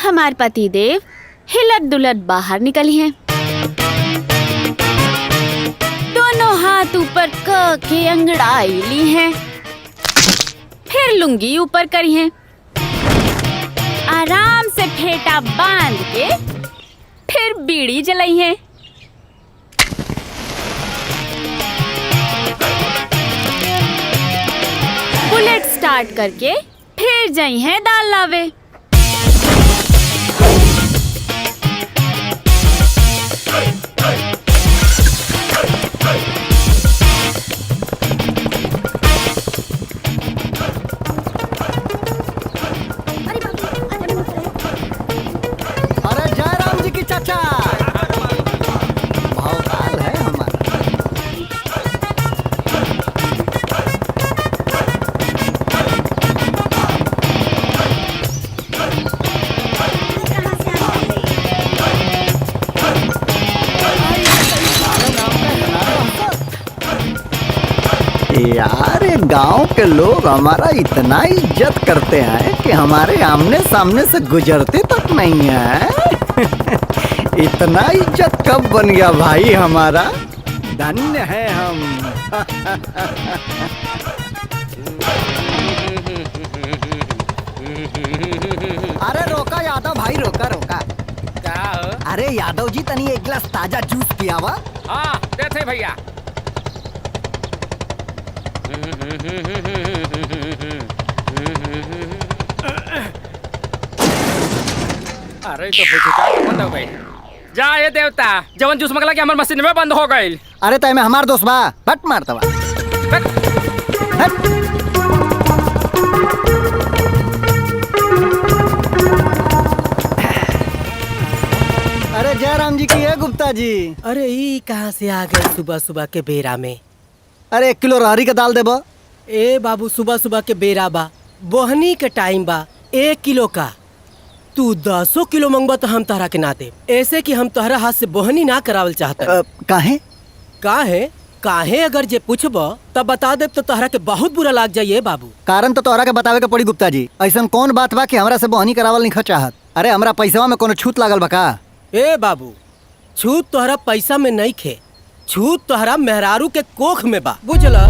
हमारे पति देव हिलत दुलत बाहर निकली हैं। दोनों हाथ ऊपर के अंगड़ाई ली हैं, फिर लुंगी ऊपर करी हैं, आराम से फेटा बांध के फिर बीड़ी जलाई है। बुलेट स्टार्ट करके फिर जाई हैं दाल लावे। यार गांव के लोग हमारा इतना इज्जत करते हैं कि हमारे आमने सामने से गुजरते तक नहीं है। इतना इज्जत कब बन गया भाई हमारा, धन्य है हम। अरे रोका यादव भाई, रोका रोका। क्या हो? अरे यादव जी तनी एक गिलास ताजा जूस पिया वा। हाँ देते भैया। अरे तो बंद हो गई। जा ये देवता, जवन जूस मंगला के हमार मशीन में बंद हो गई। अरे तय में हमार दोस्त बा, बट मारता बा। अरे जयराम जी की है गुप्ता जी। अरे ये कहाँ से आ गए सुबह सुबह के बेरा में? अरे 1 किलो रहरी का दाल देबो। ए बाबू सुबह सुबह के बेरा बा, बोहनी के टाइम बा। 1 किलो का तू 10 किलो मंगवा तो हम तहरा के ना दे, ऐसे कि हम तहरा हाथ से बोहनी ना करावल चाहते। काहे? काहे अगर जे पूछबो तब बता दे तो तहरा के बहुत बुरा लाग जाइए बाबू। कारण तो तोहरा के बतावे के पड़ी गुप्ता जी। ऐसा कौन बात बा कि हमरा से बोहनी करावल नहीं चाहत? अरे हमरा पैसवा में कोनो छूट लागल बा का? ए बाबू, छूट तोहरा पैसा में नहीं खे, छूट तोहरा मेहरारू के कोख में बा, बुझला?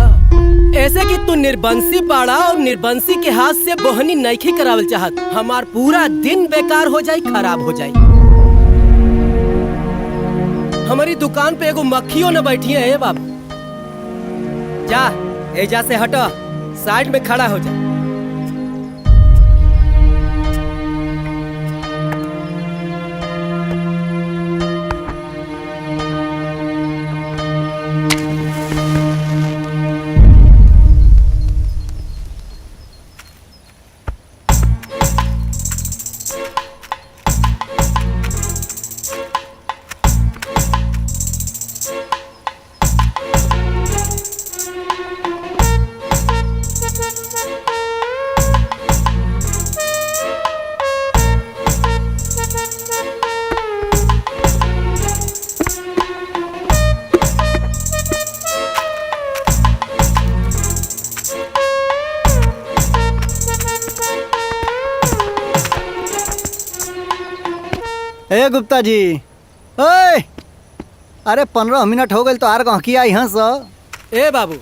ऐसे कि तू निर्बंसी पाड़ा और निर्बंसी के हाथ से बोहनी नहीं करावल चाहत। हमार पूरा दिन बेकार हो जाई, खराब हो जाई। हमारी दुकान पे एगो मक्खियों न बैठी है बाबू। जा एजा से हटो, साइड में खड़ा हो जा। ए गुप्ता जी, ओए, अरे 15 मिनट हो गए तो आर कहाँ की आई हंस। ए बाबू,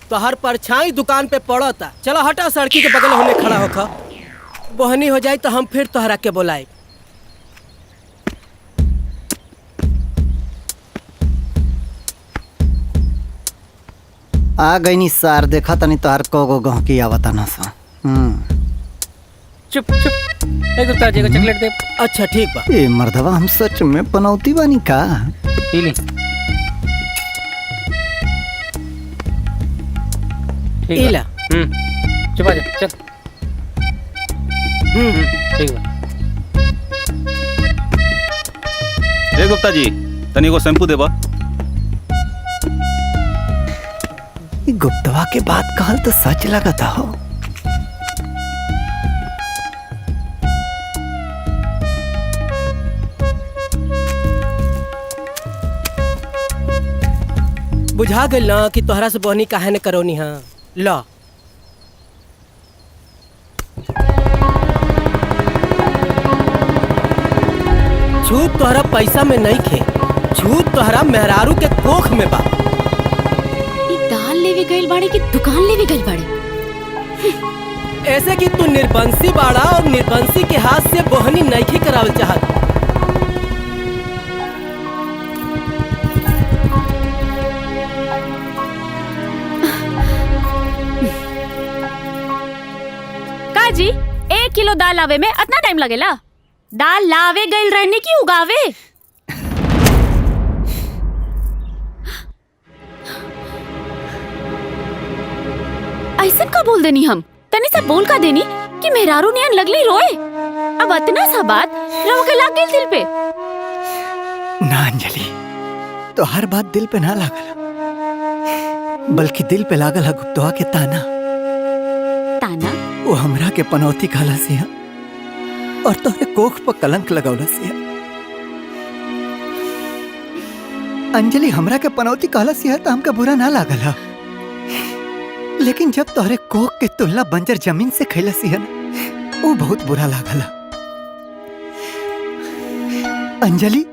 तोहर परछाई दुकान पे पड़ता, चलो हटा, सड़की के बगल होने खड़ा होखा। बोहनी हो जाए तो हम फिर तोहरा के बोलाए। आ गई नी सार, देखा तनी तोहर को गहकी आवता ना सा। चुप चुप। ए गुप्ता जी को चॉकलेट दे। अच्छा ठीक बा। ए मर्दवा, हम सच में पनौती बानी का? पी ली। ठीक इला। चुप आ जा, चल। ठीक बा। ए गुप्ता जी, तनी को शैम्पू देबा। गुप्तवा के बात कहल तो सच लगता हो। बुझा गइल ना कि तोहरा से बोहनी काहे न करोनी। हाँ ला। छूत तोहरा पैसा में नहीं खे, छूत तोहरा मेहरारू के कोख में बा। ये दाल लेवे गइल बाड़े कि दुकान लेवे गइल बाड़े? ऐसे कि तू निर्बंसी बाड़ा और निर्बंसी के हाथ से बोहनी नईखी करावल चाहत। जी 1 किलो दाल लावे में इतना टाइम लगेला? दाल लावे गइल रहने की उगावे? ऐसा का बोल देनी हम? तनी सा बोल का देनी कि मेहरारू नियन लगली रोए। अब इतना सा बात रवा के लाग गइल दिल पे। ना अंजलि, तो हर बात दिल पे ना लागल, बल्कि दिल पे लागल है गुप्तवा के ताना। ताना? वो हमरा के पनौती कहला सिया और तोहरे कोख पर कलंक लगौला सिया। अंजलि, हमरा के पनौती कहला सिया तो हमका बुरा ना लागल है, लेकिन जब तोहरे कोख के तुलना बंजर जमीन से खैला सिया ना, वो बहुत बुरा लागल है। अंजलि,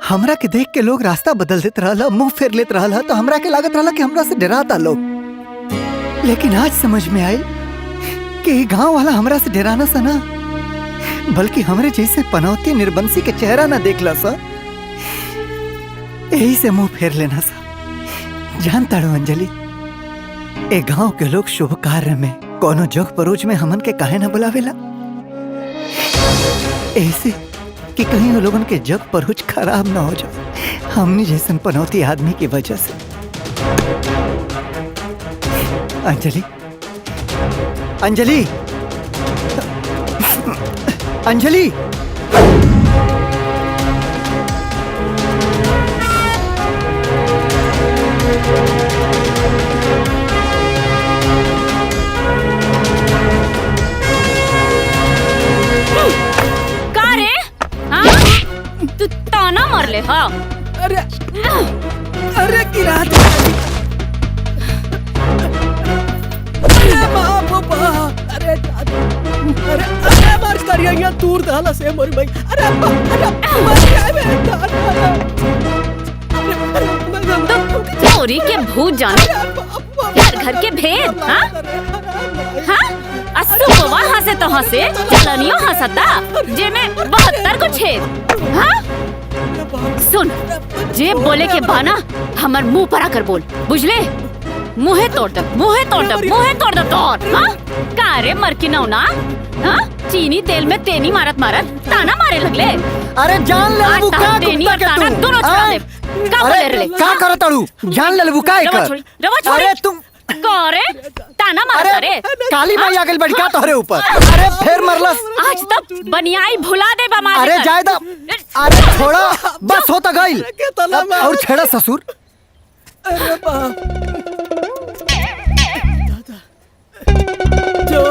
हमरा के देख के लोग रास्ता बदल देत रहला, मुंह फेर लेत रहला, तो हमरा के लागत रहला कि हमरा से डराता लोग। लेकिन आज समझ में आई कि गांव वाला हमरा से डराना सा ना, बल्कि हमरे जैसे पनौती निर्बंसी के चेहरा ना देखला सा, यही से मुंह फेर लेना सा। जानता रो अंजलि, ए गांव के लोग शुभ कार्य में कोनो जोग परोज में हमन के काहे ना बुलावेला? ऐसे कि कहीं वो लोगन के जग परोज खराब ना हो जाए हमनी जैसन पनौती आदमी की वजह से। अंजलि, अंजलि, अंजलि, का रे? हाँ? तू ताना मार ले? हाँ। अरे अरे किरात, अरे अरे अरे मार करिया दूर दाला से मोर भाई। अरे अरे मर गया मैं। चोरी के भूत जाने, घर घर के भेद। हाँ हाँ, असुबवा हंसे तो हंसे, चलनियो हंसता, जे में 72 को छेद। हाँ, सुन, जे बोले के बाना हमर मुंह पर आकर बोल, बुझले? मुहे तोड़ दे, मुहे तोड़ दे, मुहे तोड़ दे तोड़। हाँ, कारे मर की नौना? हाँ, चीनी तेल में तेनी मारत मारत ताना मारे लगले। अरे जान ले आज बुका ताना तेनी और ताना दोनों छोड़ा दे। का बोले रे? का करत अड़ू? जान ले बुका रवा कर। छोड़ी, रवा छोड़ी। अरे तुम करे ताना मारता रे। काली माई आ गइल बड़का तोहरे ऊपर। अरे फिर मरलस। आज तक बनियाई भुला दे बा मार। अरे जायदा, अरे छोड़ा, बस होता गइल। और छेड़ा ससुर। अरे बाप, जो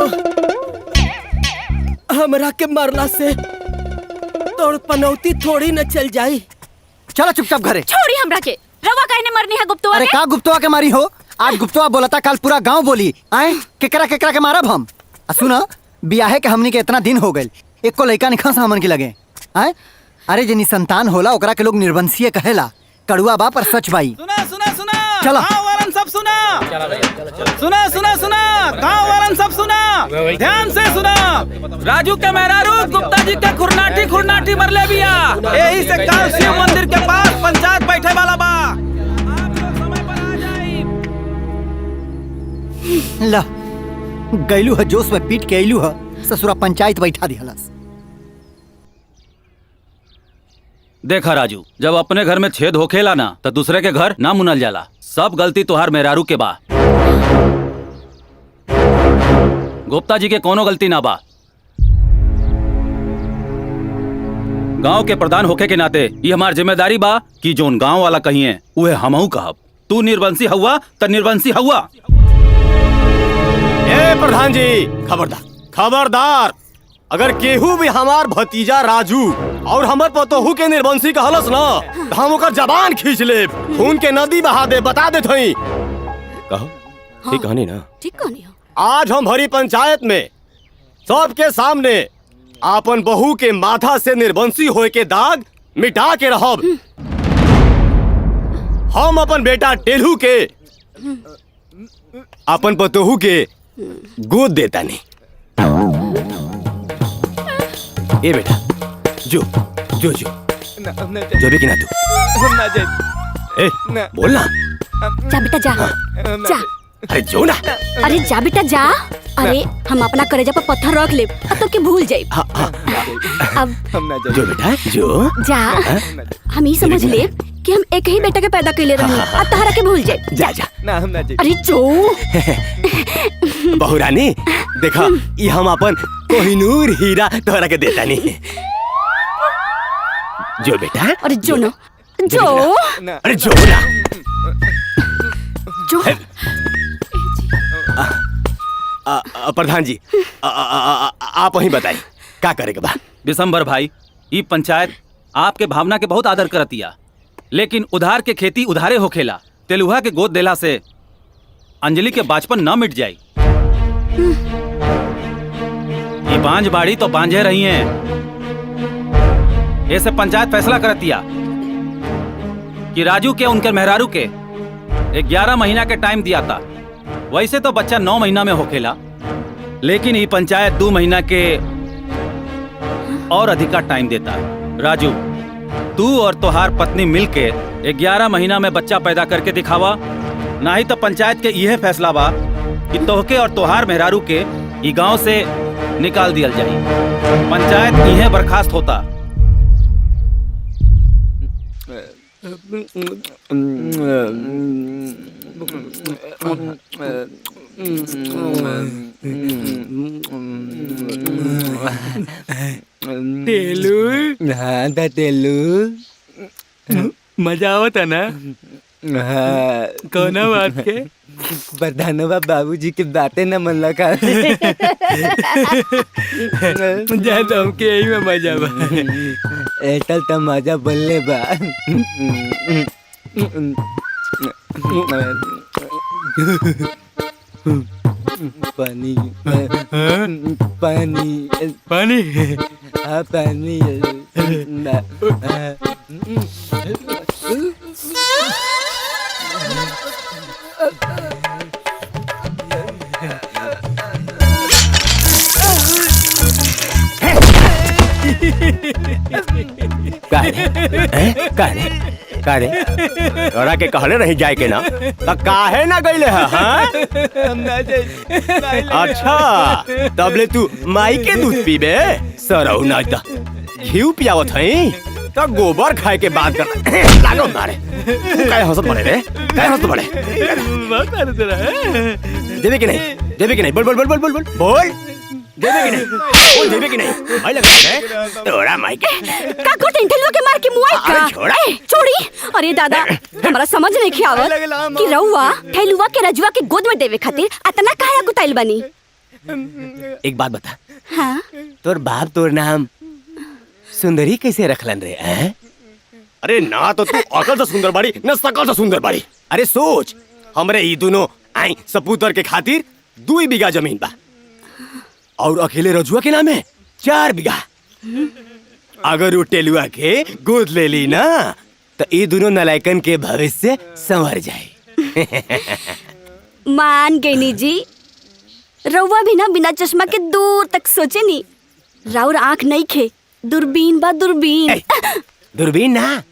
हमरा के मरला से तोड़ पनौती थोड़ी न चल जाई। चलो चुपचाप घरे। छोड़ी हमरा के। रवा कहने मरनी है गुप्तवा अरे के? का गुप्तवा के मारी हो? आज गुप्तवा बोलता, कल पूरा गांव बोली। आए केकरा केकरा के मारब हम? सुना, बियाहे के हमनी के इतना दिन हो गए, एको लइका निखा से हमन के लगे। आए अरे जे निसंतान होला ओकरा के लोग निर्वंशीय कहेला। कड़ुआ बा पर सच बाई। सुना सुना सुना, चलो। गाँव वालन सब सुना, सुना सुना सुना, गाँव वालन सब सुना, ध्यान से सुना। राजू के मेहरारू गुप्ता जी के खुरनाटी खुरनाटी मरले बिया। यही से कल शिव मंदिर के पास पंचायत बैठे वाला बा। ला गैलू है जोश में पीट के अइलू है, ससुरा पंचायत बैठा दिहलस। देखा राजू, जब अपने घर में छेद होखेला ना तो दूसरे के घर ना मुनल जाला। सब गलती तोहार मेहरारू के बा, गुप्ता जी के कोनो गलती ना बा। गांव के प्रधान होखे के नाते ये हमार जिम्मेदारी बा कि जोन गांव वाला कहिए उहे हमहू कहब। तू निर्वंशी हुआ त निर्वंशी हुआ। ए प्रधान जी, खबरदार खबरदार, अगर केहू भी हमार भतीजा राजू और हमर पतोहू के निर्वंशी कहलस ना तो हम ओकर जबान खींच लेब, खून के नदी बहा दे, बता देत हई। कहो ठीक कहानी ना? ठीक कहानी हो। आज हम भरी पंचायत में सबके सामने आपन बहू के माथा से निर्वंशी होए के दाग मिटा के रहब। हम अपन बेटा टेलू के अपन पतोहू के गोद देता नहीं। ए बेटा जो जो जो जो भी कि ना तू ए बोल ना। जा बेटा जा जा। अरे जो ना। अरे जा बेटा जा। अरे हम अपना करेजा पर पत्थर रख ले तो के भूल जाए। अब जो बेटा जो जा। हम ही समझ ले कि हम एक ही बेटा के पैदा कैले रही अब तहरा के भूल जाए। जा जा। अरे जो बहू रानी देखा ये हम अपन कोहिनूर हीरा तोहरा के देता नहीं। जो बेटा। अरे जो ना जो। अरे जो ना जो। प्रधान जी आप वहीं बताइए क्या करेगा बा। दिसंबर भाई ई पंचायत आपके भावना के बहुत आदर करतिया, लेकिन उधार के खेती उधारे होखेला। तेलुहा के गोद देला से अंजलि के बाचपन न मिट जाई। ये बांझ बाड़ी तो बांझे रही हैं। ऐसे पंचायत फैसला करतिया कि राजू के उनके मेहरारू के 11 महीना के टाइम दिया था। वैसे तो बच्चा 9 महीना में होखेला, लेकिन ये पंचायत 2 महीना के और अधिका टाइम देता है। राजू तू और तोहार पत्नी मिलके 11 महीना में बच्चा पैदा करके दिखावा, नहीं तो पंचायत के यह फैसला बा कि तोहके और तोहार मेहरारू के ई गांव से निकाल दिया जाई। पंचायत यह बर्खास्त होता। टेलू। हाँ दा टेलू मजा आवता ना। हाँ कौना बात के? प्रधानवा बाबूजी के बातें न मन लगा। जा तो हमके यही में मजा बा। एटल तो मजा बोलने बा। पानी पानी पानी। हाँ पानी। काहे तोरा के कहले नहीं जाए के ना तो काहे ना गईले है। हाँ? अच्छा तबले तू माई के दूध पीबे सरौ ना ता घी पियावत हई तो गोबर खाए के बात कर लागो मारे। काहे हंसत बड़े रे काहे हंसत बड़े। देवे कि नहीं बोल बोल बोल बोल बोल बोल बोल देवे कि नहीं बोल देवे कि नहीं। भाई लगा है तोरा माई के काको टेंटलवा के मार के मुआई का छोड़ा छोड़ी। अरे दादा हमरा समझ नहीं खियावत कि रउआ ठेलुआ के रजुआ के गोद में देवे खातिर अतना काहे गुताइल बनी। एक बात बता। हाँ तोर बाप तोर नाम सुंदरी कैसे रखलन रे हैं? अरे ना तो तू अकल से सुंदर बाड़ी न सकल से सुंदर बाड़ी। अरे सोच हमरे ई दोनों आई सपूतर के खातिर 2 बीघा जमीन बा और अकेले रजुआ के नाम है 4 बीघा। अगर वो टेलुआ के गोद ले ली ना तो ये दोनों नलायकन के भविष्य संवर जाए। मान गईनी जी। रउआ भी ना बिना चश्मा के दूर तक सोचे नी। राउर आँख नहीं खे दूरबीन बा दूरबीन। दूरबीन ना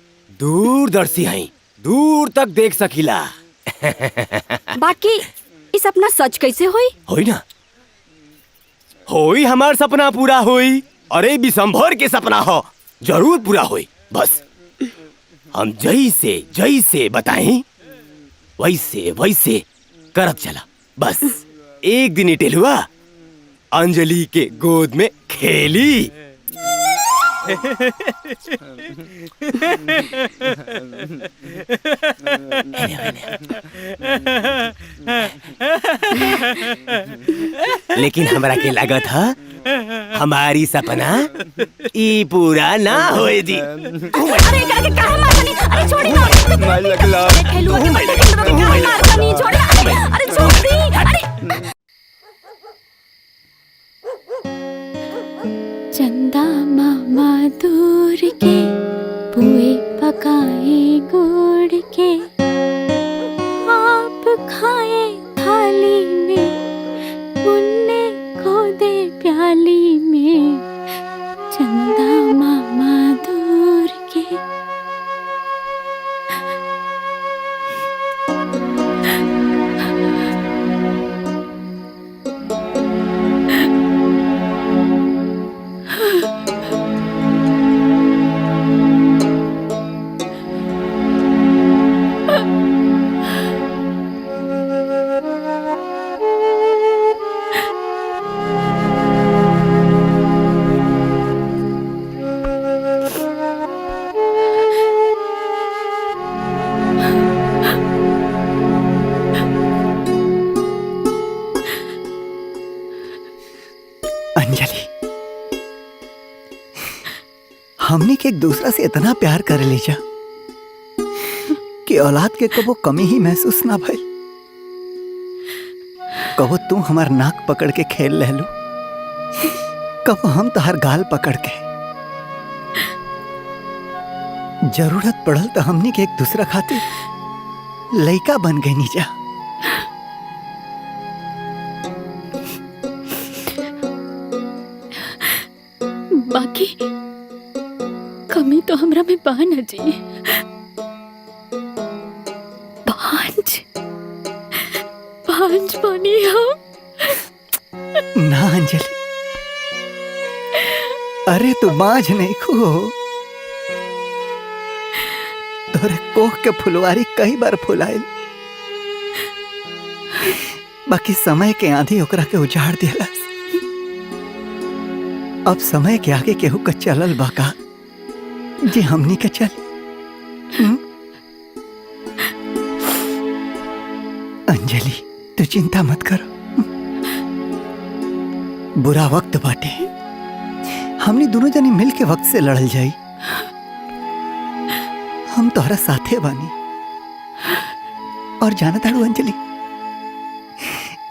दूरदर्शी है दूर तक देख सकीला। बाकी इस सपना सच कैसे होई? होई ना होई हमार सपना पूरा होई। अरे बिसंभर के सपना हो जरूर पूरा होई। बस हम जैसे जैसे बताएं वैसे वैसे करत चला। बस एक दिन टेलुआ अंजलि के गोद में खेली। लेकिन हमरा के लागत है हमारी सपना ई पूरा ना होए दी। अरे एकरा के काहे मारनी? अरे छोड़ी ना। मार लगला। अरे ठेलुआ के मार के काहे मारनी? छोड़ी ना। अरे छोड़ी। अरे चंद मामा दूर के पुए पकाए गुड़ के आप खाए थाली में मुन्ने को दे प्याली में चंदा मामा दूर के। अंजलि, हमने के एक दूसरा से इतना प्यार कर लीजा कि औलाद के कबो कमी ही महसूस ना भइल। कबो तू हमार नाक पकड़ के खेल ले लो, कबो हम तोहर गाल पकड़ के। जरूरत पड़ल तो हमने के एक दूसरा खातिर लइका बन गई नीजा। बाकी कमी तो हमरा में बा न जी। पांच पानी हम ना अंजलि, अरे तू बांझ नहीं खो। तोरे कोख के फुलवारी कई बार फुलाइल, बाकी समय के आंधी ओकरा के उजाड़ दिलस। अब समय के आगे केहू का चलल बाका जे हमनी के चल। अंजलि, तू चिंता मत करो, बुरा वक्त बाटे, हमनी दोनों जनी मिल के वक्त से लड़ल जाई। हम तोहरा साथे बानी। और जाना ताड़ू अंजलि,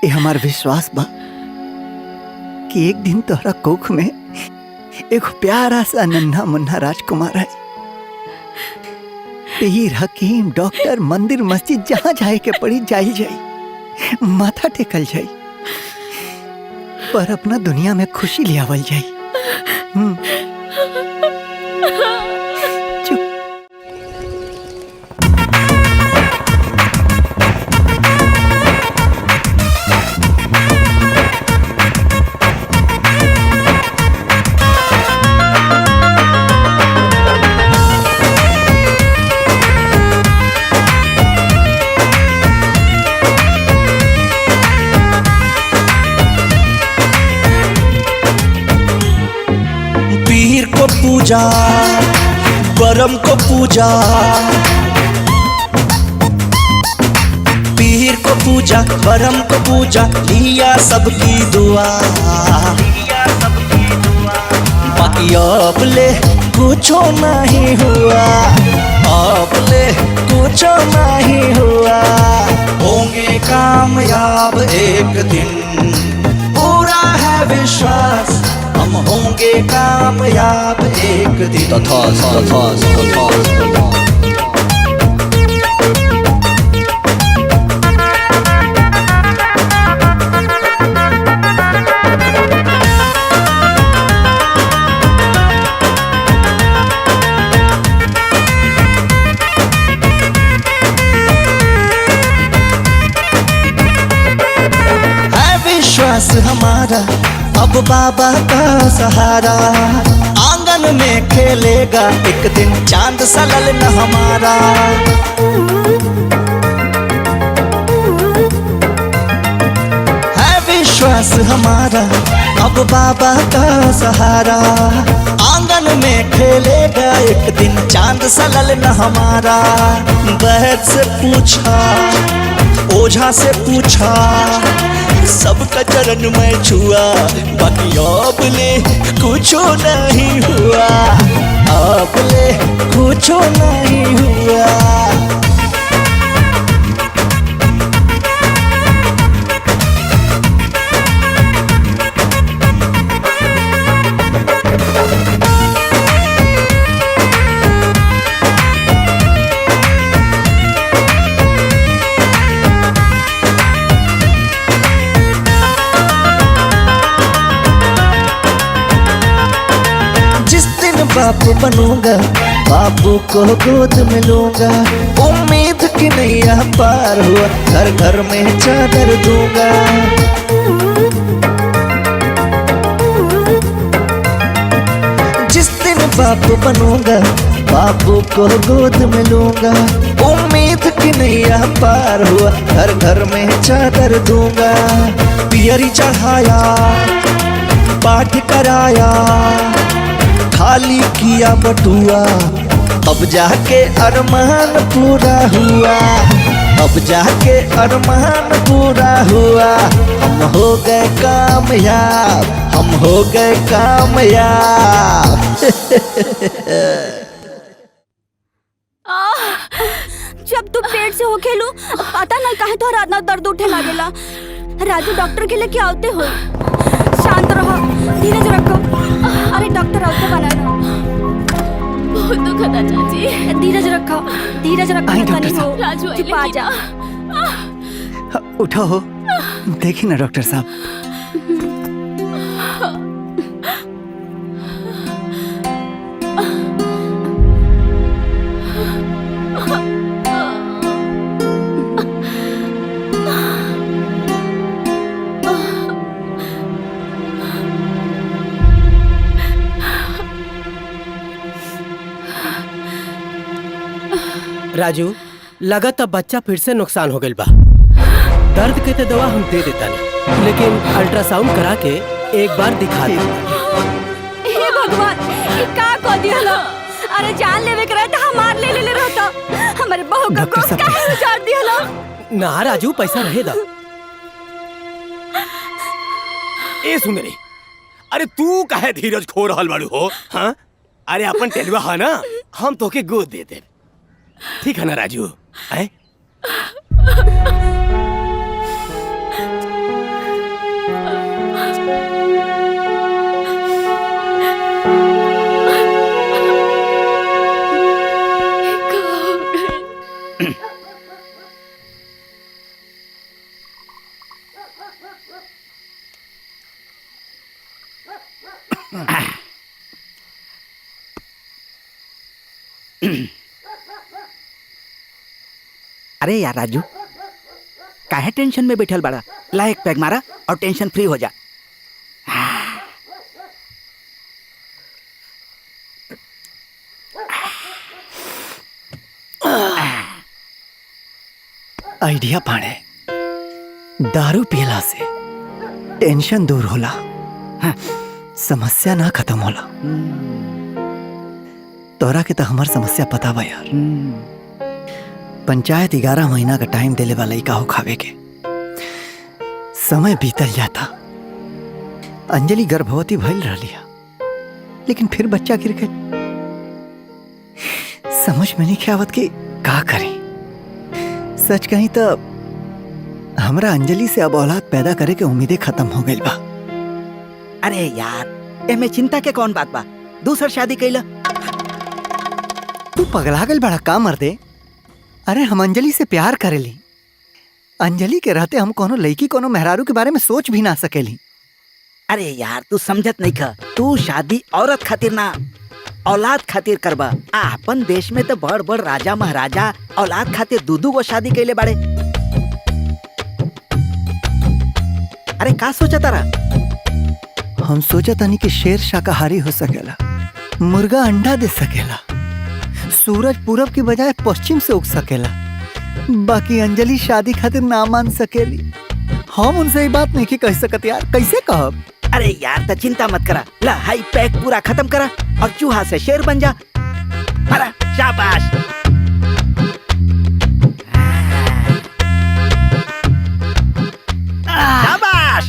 ये हमार विश्वास बा कि एक दिन तोहरा कोख में एक प्यारा सा नन्हा मुन्ना राजकुमार है। पीर, हकीम, डॉक्टर, मंदिर, मस्जिद जहां जाए के पड़ी जाई जाई, माथा टेकल जाई, पर अपना दुनिया में खुशी ले आवल जाई। चुप। पीर को पूजा, बरम को पूजा, पीर को पूजा, बरम को पूजा, लिया सबकी दुआ। बाकी अब ले कुछो नहीं हुआ, अब ले कुछो नहीं हुआ। होंगे कामयाब एक दिन, पूरा है विश्वास, हम होंगे कामयाब एक दिन। तथास्तु, तथास्तु, तथास्तु। है विश्वास हमारा, अब बाबा का सहारा। आंगन में खेलेगा एक दिन चांद सा ललना हमारा। है विश्वास हमारा, अब बाबा का सहारा। आंगन में खेलेगा एक दिन चांद सा ललना हमारा। बहत से पूछा, ओझा से पूछा, सबका चरण में छुआ। बाकी अब ले कुछो नहीं हुआ, अब ले कुछो नहीं हुआ। बाप बनूंगा, बापू को गोद में लूंगा। उम्मीद की नैया पार हुआ, घर घर में चादर दूंगा। जिस दिन बाप बनूंगा, बापू को गोद में लूंगा। उम्मीद की नैया पार हुआ, घर घर में चादर दूंगा। पियरी चढ़ाया, पाठ कराया, खाली किया बटुआ, अब जाके अरमान पूरा हुआ। अब जाके अरमान पूरा हुआ। हम हो गए कामयाब, हम हो गए कामयाब। जब तू पेट से हो खेलू पता नहीं काहे तो रात ना दर्द उठे लागेला। राजू डॉक्टर के लेके आवते हो। शांत रहो, धीरज रखो। अरे डॉक्टर आवते बना रहा। बहुत दुखद है चाची। धीरज रखो, धीरज रखो। आई डॉक्टर साहब। राजू चुप आ जा। उठो हो, देखिए ना डॉक्टर साहब। राजू, लगत अब बच्चा फिर से नुकसान हो गई बा। दर्द के तो दवा हम दे देता नहीं, लेकिन अल्ट्रासाउंड करा के एक बार दिखा दे। हे भगवान, ये का को दिहलो? अरे जान लेवे के रहता हमार ले ले रहता। हमारे बहू का डॉक्टर कोस साहब। काहे उजाड़ दिहलो? ना राजू, पैसा रहेगा। ए सुंदरी, अरे तू काहे धीरज खो रहल बाड़ू हो? हाँ, अरे अपन टेलवा है ना, हम तोके गोद दे दे। ठीक है ना राजू? है? अरे यार राजू, काहे टेंशन में बैठल बड़ा? ला एक पैग मारा और टेंशन फ्री हो जा। आइडिया पाड़े, दारू पियला से टेंशन दूर होला। हाँ, समस्या ना खत्म होला। तोरा के तो हमार समस्या पता बा यार। पंचायत 11 महीना का टाइम देले वाला का हो खावे के। समय बीतल जाता, अंजलि गर्भवती भइल रही, लेकिन फिर बच्चा गिर गए। समझ में नहीं आवत कि का करी। सच कहीं तो हमरा अंजलि से अब औलाद पैदा करे के उम्मीदें खत्म हो गई बा। अरे यार, एमे चिंता के कौन बात बा? दूसर शादी कैला। तू पगला गल बड़ा का मर्दे? अरे हम अंजलि से प्यार करेली। अंजलि के रहते हम कोनो लड़की कोनो मेहरारू के बारे में सोच भी ना सकेली। अरे यार, तू समझत नहीं खा। तू शादी औरत खातिर ना, औलाद खातिर करबा। अपन देश में तो बड़ बड़ राजा महाराजा औलाद खातिर दू गो शादी कैले बाड़े। अरे का सोचा तारा? हम सोचा तानी कि शेर शाकाहारी हो सकेला, मुर्गा अंडा दे सकेला, सूरज पूरब की बजाय पश्चिम से उग सकेला। बाकी अंजलि शादी खातिर ना मान सकेली। हम उनसे ये बात नहीं कह सकत यार, कैसे कहब? अरे यार, तो चिंता मत करा। ला हाई पैक पूरा खत्म करा और चूहा से शेर बन जा। अरे शाबाश। शाबाश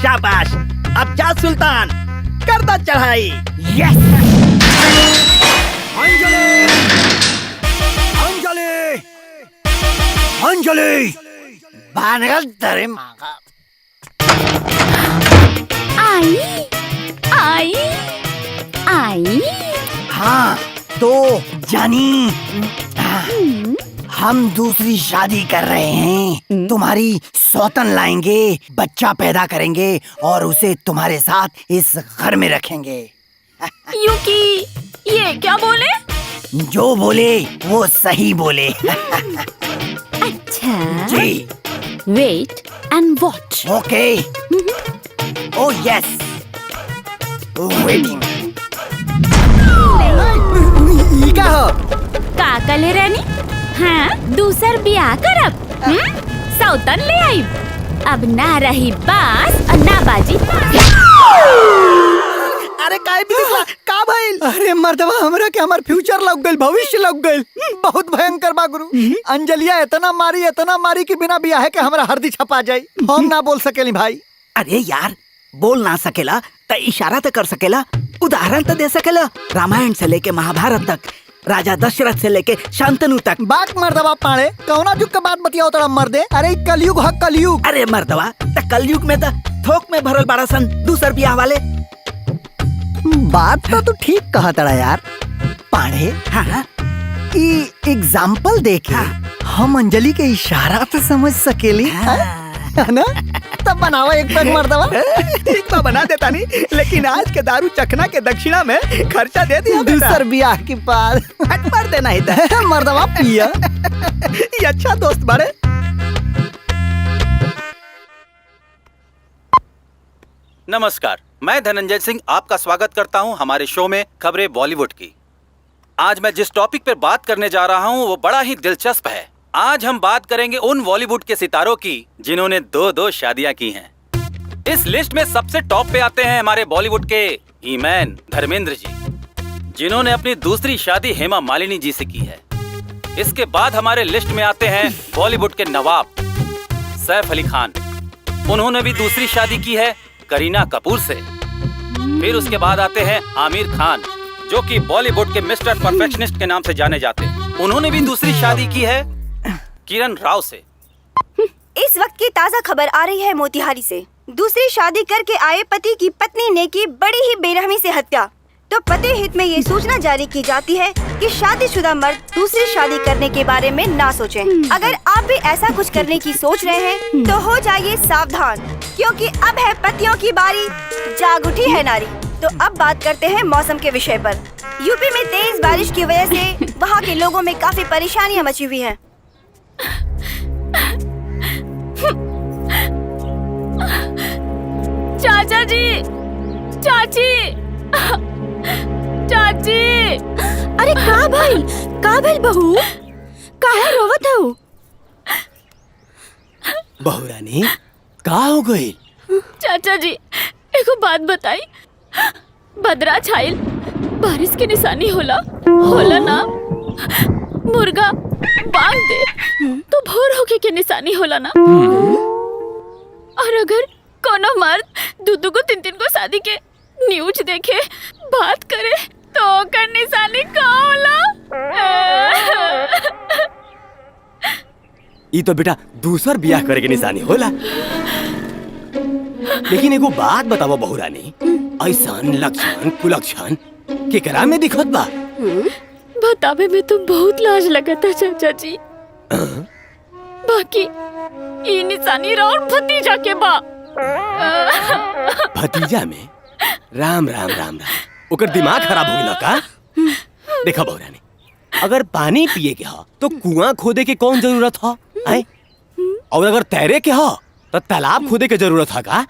शाबाश। अब जा सुल्तान, कर दा चढ़ाई। यस। अंजलि, अंजलि, अंजलि, बानगल तेरे माँ का। आई आई आई। हाँ तो जानी, हम दूसरी शादी कर रहे हैं। तुम्हारी सौतन लाएंगे, बच्चा पैदा करेंगे और उसे तुम्हारे साथ इस घर में रखेंगे। यूकी ये क्या बोले? जो बोले वो सही बोले। अच्छा जी। Wait and watch. Okay. Oh yes, waiting. ई का हो? का कले रानी? हाँ दूसर ब्याह करब। सौतन ले आई। अब ना रही बास और ना बाजी। अरे काय भी दिखला का भइल? अरे मर्दवा हमरा के हमर फ्यूचर लग गइल, भविष्य लग गइल। बहुत भयंकर बा गुरु। अंजलिया इतना मारी कि बिना बियाह के हमरा हरदी छपा जाई। हम ना बोल सकेली भाई। अरे यार, बोल ना सकेला तो इशारा तो कर सकेला, उदाहरण तो दे सकेला। रामायण से लेके महाभारत तक, राजा दशरथ से लेके शांतनु तक। बात मर्दवा पाड़े कौना युग के बात बतियाओ तोरा मर्दे। अरे कलयुग है कलयुग। अरे मर्दवा त कलयुग में तो थोक में भरल बड़ा सन दूसर ब्याह वाले। बात तो तू ठीक कहा तड़ा यार पाड़े। हाँ। ई एग्जाम्पल देखे हम अंजलि के इशारा तो समझ सकेली। है ना? तब बनावा एक पैक मर्दवा। ठीक तो बना देता नहीं, लेकिन आज के दारू चखना के दक्षिणा में खर्चा दे दिया। दूसर ब्याह के बाद हट मार देना ही था। मर्दवा पिया। ये अच्छा दोस्त बड़े। नमस्कार, मैं धनंजय सिंह आपका स्वागत करता हूं हमारे शो में खबरें बॉलीवुड की। आज मैं जिस टॉपिक पर बात करने जा रहा हूं वो बड़ा ही दिलचस्प है। आज हम बात करेंगे उन बॉलीवुड के सितारों की जिन्होंने 2-2 शादियां की हैं। इस लिस्ट में सबसे टॉप पे आते हैं हमारे बॉलीवुड के हीमैन धर्मेंद्र जी, जिन्होंने अपनी दूसरी शादी हेमा मालिनी जी से की है। इसके बाद हमारे लिस्ट में आते हैं बॉलीवुड के नवाब सैफ अली खान। उन्होंने भी दूसरी शादी की है करीना कपूर से। फिर उसके बाद आते हैं आमिर खान, जो कि बॉलीवुड के मिस्टर परफेक्शनिस्ट के नाम से जाने जाते हैं। उन्होंने भी दूसरी शादी की है किरण राव से। इस वक्त की ताज़ा खबर आ रही है मोतिहारी से। दूसरी शादी करके आए पति की पत्नी ने की बड़ी ही बेरहमी से हत्या। तो पति हित में ये सूचना जारी की जाती है कि शादीशुदा मर्द दूसरी शादी करने के बारे में ना सोचें। अगर आप भी ऐसा कुछ करने की सोच रहे हैं तो हो जाइए सावधान, क्योंकि अब है पतियों की बारी, जाग उठी है नारी। तो अब बात करते हैं मौसम के विषय पर। यूपी में तेज बारिश की वजह से वहाँ के लोगों में काफी परेशानियाँ मची हुई हैं। चाचा जी, चाची, चाची। अरे का भाई बहू, काहे रोवत हो? बहू रानी का हो गई? चाचा जी एगो बात बताई। बदरा छाइल बारिश की निशानी होला ना। मुर्गा बांग दे तो भोर होके के निशानी होला ना। और अगर कोनो मर्द 2-2 को 3-3 को शादी के न्यूज देखे बात करे तो ओकर निशानी का होला? ई तो बेटा दूसर ब्याह करे के निशानी होला। लेकिन एगो बात बताओ बहू रानी, ऐसन लक्षण कुलक्षण केकरा में दिखत बा? बतावे में तो बहुत लाज लगता चाचा जी। बाकी ई निशानी और भतीजा के बा। भतीजा में? राम राम राम राम, ओकर दिमाग खराब हो गया का? देखा बहू रानी, अगर पानी पिए के हा तो कुआं खोदे के कौन जरूरत हा? और अगर तैरे के हा तो तालाब खोदे के जरूरत है का?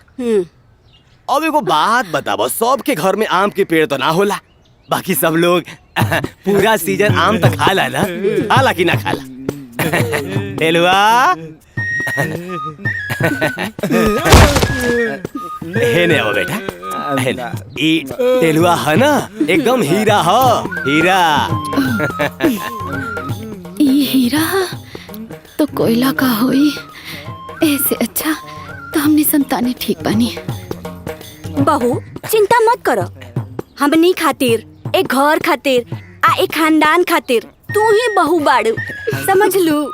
अब एगो बात बताओ, सबके घर में आम के पेड़ तो ना होला, बाकी सब लोग पूरा सीजन आम तो खाला ना? खाला कि ना खाला? टेलुआ हे ने बेटा, हे ने। ई टेलुआ है ना, एकदम हीरा हो, हीरा। ये हीरा तो कोयला का होई। ऐसे अच्छा तो हमने संताने ठीक बनी। बहू चिंता मत करो, हमनी खातिर, एक घर खातिर आ एक खानदान खातिर तू ही बहू बाड़ू, समझ लू।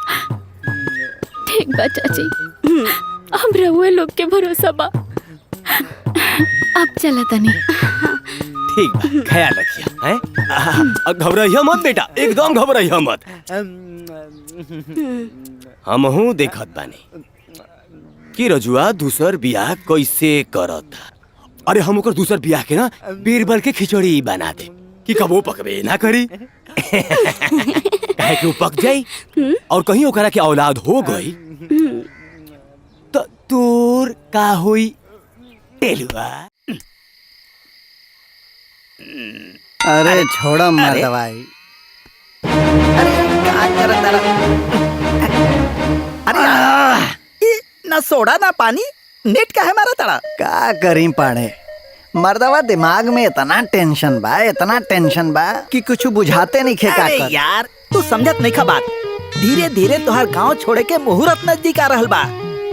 ठीक बा चाची, हम रहुए लोग के भरोसा बा। अब चला तनी। ठीक बा, ख्याल रखिया हैं? घबराइया मत बेटा, एकदम घबराइया मत। हमहू देखत बानी कि रजुआ दूसर बियाह कैसे करत। अरे हम ओकर दूसर बियाह के ना बीरबल के खिचड़ी बना दे कि कबो पकबे ना करी। काहे कि वो पक जाई और कहीं ओकरा के औलाद हो गई तो तोर का होई टेलुआ। अरे छोड़ा मत भाई। अरे क्या कर अरे ना सोडा ना पानी नेट का है मारा तड़ा। का करी पाड़े मर्दवा, दिमाग में इतना टेंशन बा कि कुछ बुझाते नहीं खे का अरे कर। यार तू समझत नहीं खा बात। धीरे धीरे तोहर गांव छोड़े के मुहूर्त नजदीक आ रहल बा।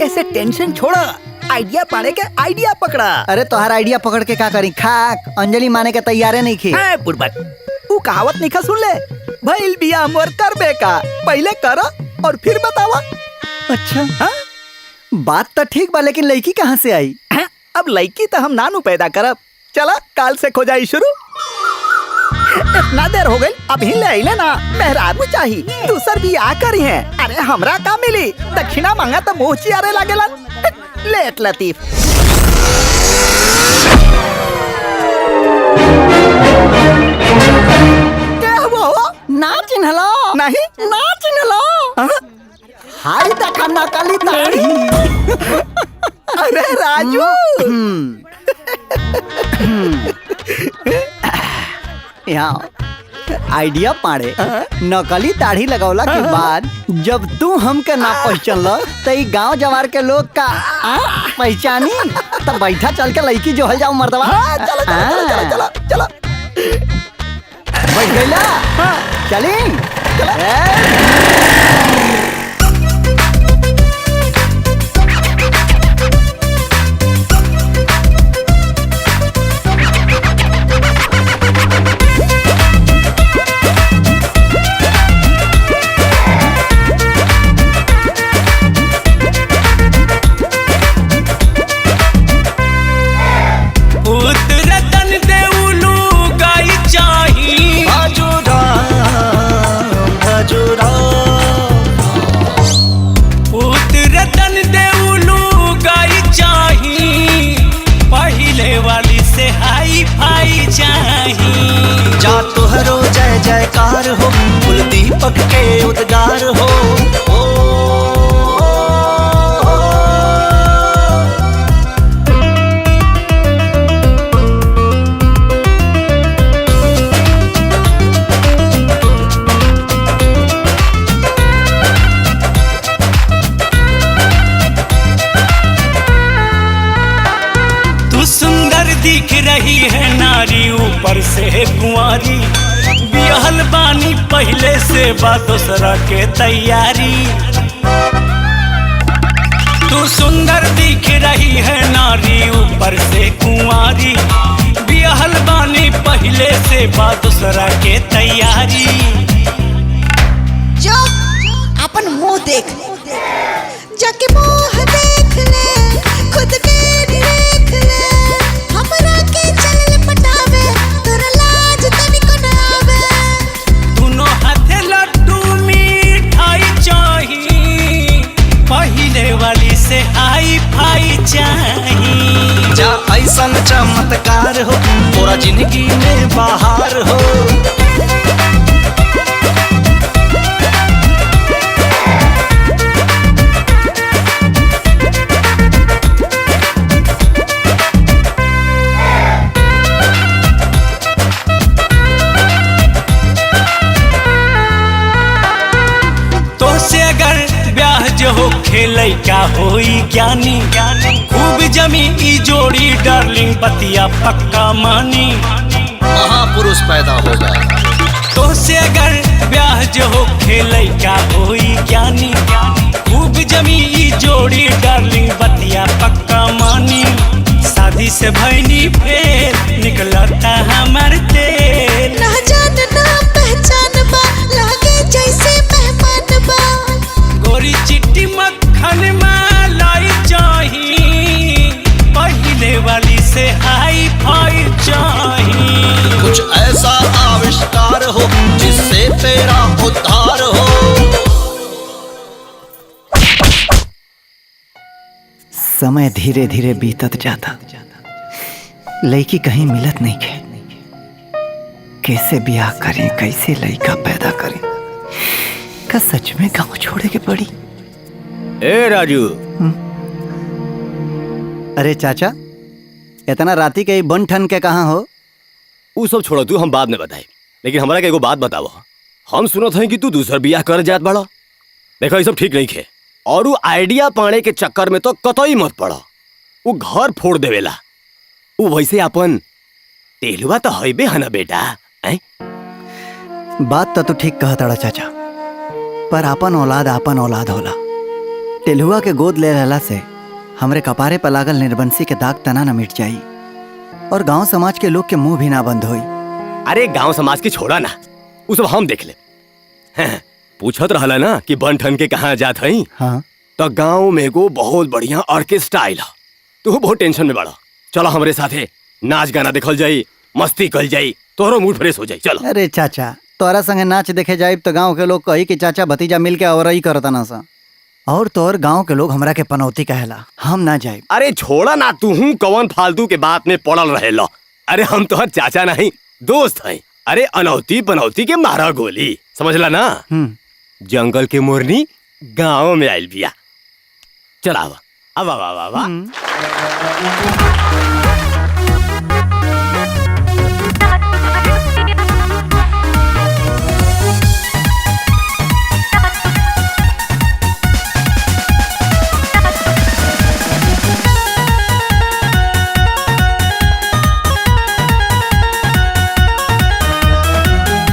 ऐसे टेंशन छोड़ा, आइडिया पाने के आइडिया पकड़ा। अरे तोहार आइडिया पकड़ के का करी? खाक अंजलि माने के तैयारे नहीं खे। बुड़बक तू कहावत नहीं खा सुन ले, भइल बिया मोर करबे का, पहले करो और फिर बतावा। अच्छा हाँ? बात तो ठीक बा, लेकिन लड़की कहाँ से आई? अब लड़की तो हम नानू पैदा करब। चला काल से खोजाई शुरू। इतना देर हो गई अभी ले आइले ना, मेहरारू चाही दूसर भी आ करी है। अरे हमरा का मिली, दक्षिणा मांगा तो मुँह चियारे लागेला। लेट लतीफ क्या हुआ? ना चिन्हलो? नहीं ना चिन्हलो? हाय देखा नकली ताड़ी। अरे राजू यहाँ आइडिया पाड़े नकली दाढ़ी लगौला के बाद जब तू हमके ना पहचानल तो ई गांव जवार के लोग का पहचानी तब बैठा चल के लड़की जो हल जाओ मर्दवा। चलो चलो चलो चलो चलो बैठ गईला चली जा तुहरो जय जयकार हो, कुल दीपक के उद्गार हो। तू सुंदर दिख रही है नारी ऊपर से कुंवारी, बिहल बानी पहले से बा दूसरा के तैयारी। तू सुंदर दिख रही है नारी ऊपर से कुंवारी, बिहल बानी पहले से बा दूसरा के तैयारी। जो अपन मुंह देख, जाके मुंह देख ले, खुद के देख ले, हमरा के चल पटावे, तोरा लाज तनिको न आवे। दोनों हाथे लड्डू मिठाई चाही, पहले वाली से हाई फाई चाही। जा ऐसन चमत्कार हो, पूरा जिंदगी में बाहर हो। हो खेलै का होई ज्ञानी, खूब जमी ई जोड़ी डार्लिंग बतिया पक्का मानी। महापुरुष पैदा होगा तो से अगर ब्याह जो हो खेलै का होई ज्ञानी, खूब जमी ई जोड़ी डार्लिंग बतिया पक्का मानी। शादी से भैनी फेर निकलता हमार तेल, ना जान ना पहचान बा, लागे जैसे मेहमान बा। गोरी चिट्टी मक्खन मलाई चाही, पहले वाली से हाई फाई चाही। कुछ ऐसा आविष्कार हो जिससे तेरा उद्धार हो। समय धीरे धीरे बीतत जाता, लड़की कहीं मिलत नहीं खे। कैसे ब्याह करें, कैसे लड़का पैदा करें? का सच में गांव छोड़े के पड़ी? ए राजू, अरे चाचा, इतना राती के बन ठन के कहाँ हो? वो सब छोड़ो, तू हम बाद में बताए। लेकिन हमारा एगो बात बताओ, हम सुनत हैं कि तू दूसर बियाह कर जात बड़ा। देखो ये सब ठीक नहीं खे, और वो आइडिया पाने के चक्कर में तो कतई मत पड़ा। वो घर फोड़ देवेला। वो वैसे अपन तेलुआ तो हईबे है ना बेटा। बात तो तू ठीक कहता चाचा, पर अपन औलाद होला। टेलुआ के गोद ले रहला से हमरे कपारे पर लागल निर्बंसी के दाग तना न मिट जाई, और गांव समाज के लोग के मुंह भी ना बंद होई। अरे गांव समाज के छोड़ा ना, वो सब हम देख ले। पूछत रहला ना कि बन ठन के कहाँ जात हई। हाँ। तो गांव में को बहुत बढ़िया ऑर्केस्ट्रा आइला। तू बहुत टेंशन में बड़ा। चलो हमरे साथे नाच गाना देखल जाई, मस्ती कल जाई, तोहरो मूड फ्रेश हो जाई। चलो। अरे चाचा, तोरा संगे नाच देखे जाए तो गांव के लोग कही कि चाचा भतीजा मिल के और ही करता ना सा, और तोर गांव के लोग हमरा के पनौती कहेला, हम ना जाए। अरे छोड़ा ना, तू हूँ कौन फालतू के बात में पड़ल रहेला। अरे हम तो चाचा नहीं, दोस्त हैं। अरे अनौती पनौती के मारा गोली, समझला ना। जंगल के मोरनी गांव में आयल बिया। चला अब आवा।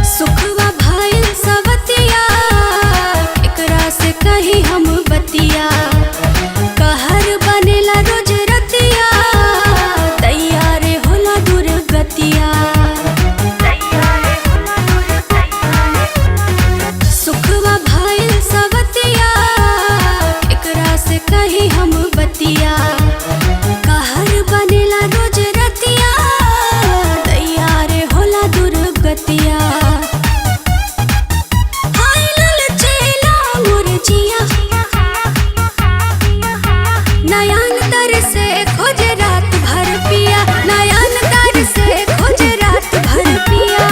सुखवा भाई सवतिया, एकरा से कही हम बतिया। कहर बनेला रोज रतिया, तैयार होला दुर्गतिया। सुखवा भाई सवतिया, एकरा से कही हम बतिया। कहर बनेला रोज रतिया, तैयार होला दुर्गतिया। हाय ललचेला मुरझिया, नयन तर से खोज रात भर पिया। नयन तर से खोज रात भर पिया।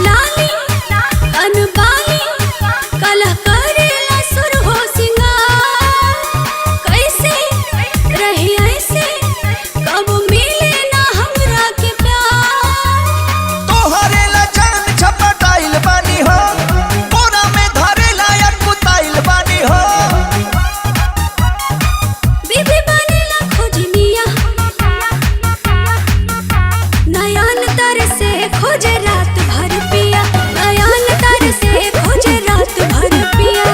लाली अनबाली कलह करेला सुर हो सिंगार। कैसे रही ऐसे, कब मिले ना हमरा के प्यार। तोहरे ला जान छपटाइल बानी हो, बोरा में धरे लायक कुताइल बानी हो। बीबी बनेला खोजनिया, नयन तर से खोज रात भर पिया। नयन तर से खोज रात भर पिया।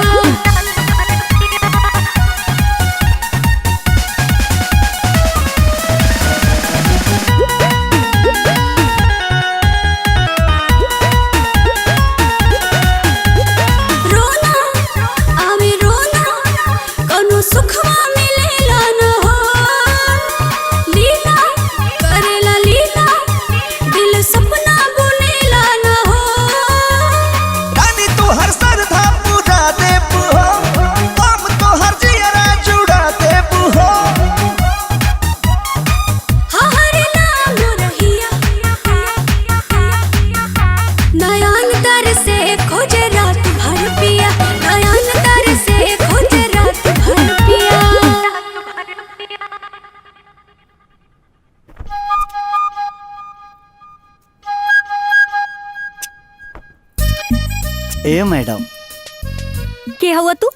रोना आवे रोना, कौनो सुखवा मिलेला न हो। लीला करेला लीला, दिल सपना बुनेला न हो। रानी तोहर सरधा पूरा देबू हो, हम तोहर जियरा जुड़ा देबू हो। हर नाम रहिया, नयन तर से खोज रात भर पिया। नयन तर से खोज रात भर पिया। ए मैडम, के हुआ तू?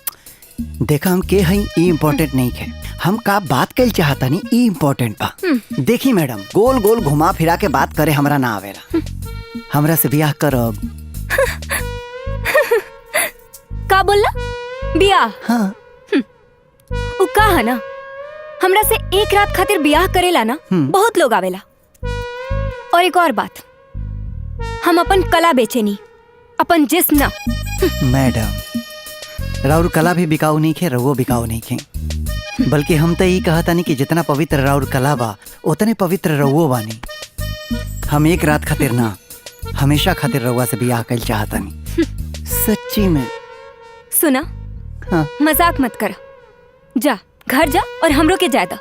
देखा हम के हई, ई इम्पोर्टेंट नहीं है। हम का बात कल चाहता नहीं, ई इम्पोर्टेंट बा। देखी मैडम, गोल गोल घुमा फिरा के बात करे हमरा ना आवेला। हमरा से ब्याह करब। का बोलला? बियाह? हाँ। उ का है ना, हमरा से एक रात खातिर बियाह करेला ना बहुत लोग आवेला। और एक और बात, हम अपन कला बेचेनी, अपन जिस्म ना। मैडम, राउर कला भी बिकाऊ नहीं खे, रवो बिकाऊ नहीं खे। बल्कि हम तो यही कहा तानी कि जितना पवित्र राउर कला बा उतने पवित्र रहुओ बानी। हम एक रात खातिर ना हमेशा खातिर रहुआ से बियाह कइल चाहतानी, सच्ची में। सुना, हाँ। मजाक मत कर, जा घर जा और हमरो के जायदा।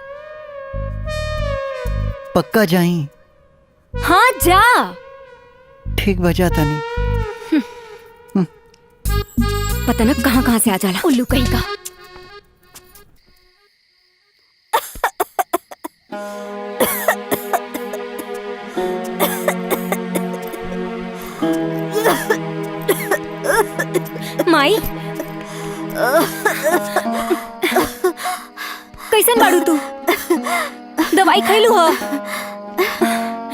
पक्का जाई? हाँ जा। ठीक बजा तानी। पता न कहाँ कहाँ से आ जाला उल्लू कहीं का। माई कैसन बाड़ू तू? दवाई खैलू हो?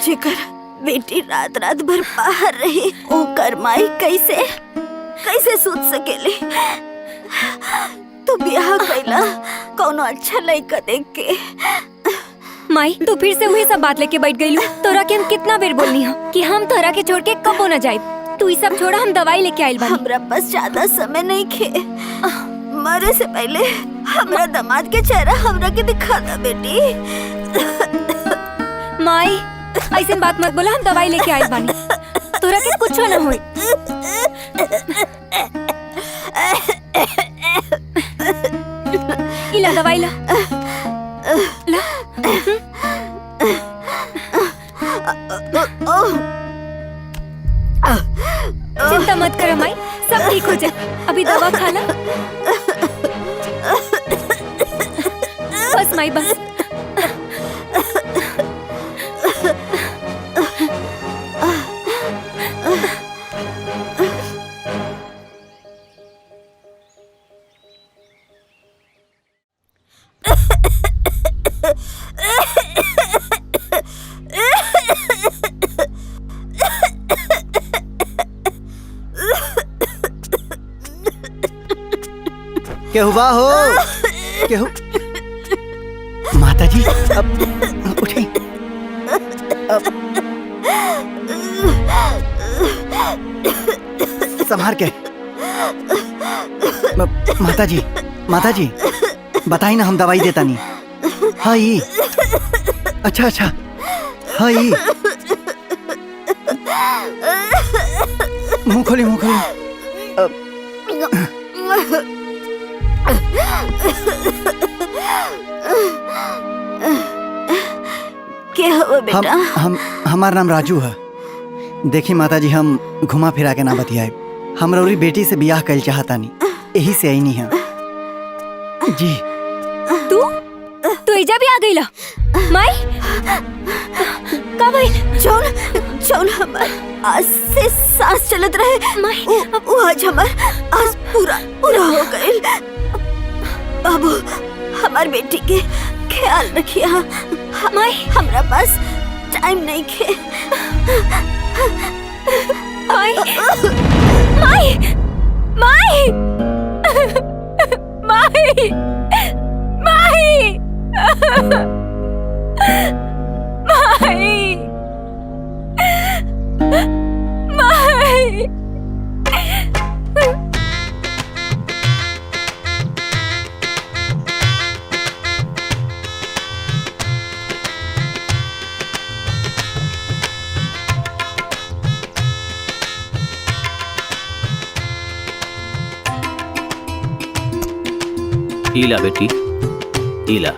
जेकर बेटी रात रात भर बाहर रही ओकर माई कैसे सूत सकेले? तू ब्याह कैला कौनो अच्छा लड़का देख के। माई तू फिर से वही सब बात लेके बैठ गईलू। तोरा के हम कितना बेर बोलनी हो कि हम तोरा के छोड़ के कबो न जाए। तू ये सब छोड़ा, हम दवाई लेके आइल बानी। हमरा पास ज्यादा समय नहीं खे, मरे से पहले हमरा दामाद के चेहरा हमरा के दिखा दा बेटी। माई ऐसे बात मत बोला, हम दवाई लेके आइल बानी, तोरा के कुछ न होई। इला दवाई ला ला। चिंता मत कर माई, सब ठीक हो जाए। अभी दवा खा ला बस माई, बस। केहू बा हो? केहू? माता जी अब उठी। संभार के। माता जी बताई ना, हम दवाई देता नहीं। हाँ ये अच्छा हाँ ये मुंह खोली। क्या हुआ बेटा? हमारा नाम राजू है। देखी माता जी, हम घुमा फिरा के ना बतियाए। हम रौरी बेटी से बियाह कल चाहतानी, यही से आई नहीं है जी। तू एजा भी आ गईला माई? का भाई? चौल हमार आज से सांस चलत रहे माई, वो आज हमार आज पूरा हो गए। बाबू हमार बेटी के ख्याल रखिया। माई हमरा पास टाइम नहीं खे। माई माई माई माई माई माई। ईला बेटी ईला।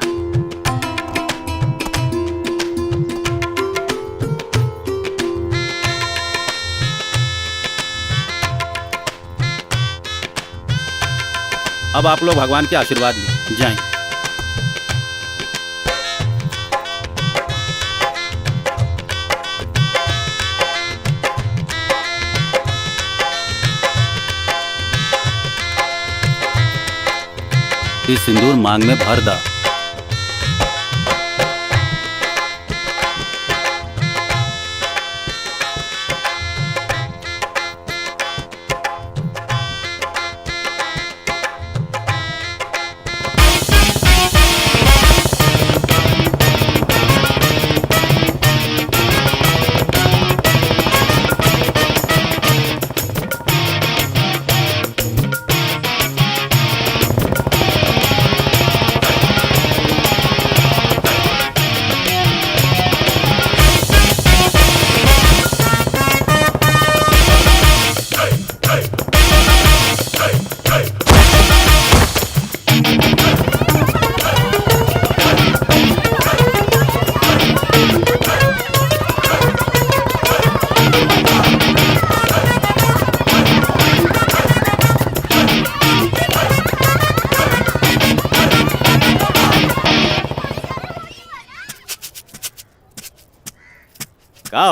अब आप लोग भगवान के आशीर्वाद लें, जाएं। इस सिंदूर मांग में भर दा।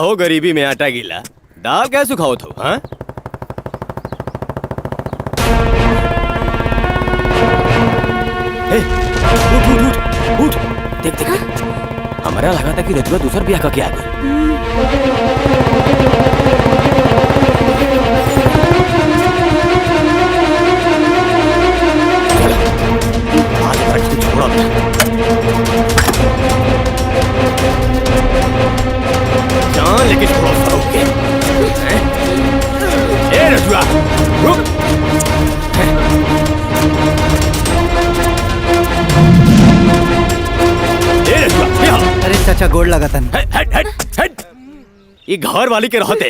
हो गरीबी में आटा गीला, दाल कैसे खाओ थो? हाँ? उठ उठ उठ उठ, देख देख देख, हमारा लगा था कि रजुआ दूसर ब्याह का क्या गई। जान लेके छोड़ो फरूक के। ए रजुआ, रुक। ए रजुआ, यहाँ। अरे चाचा गोड़ लगा था। हट हट हट। ये घर वाली के रहते,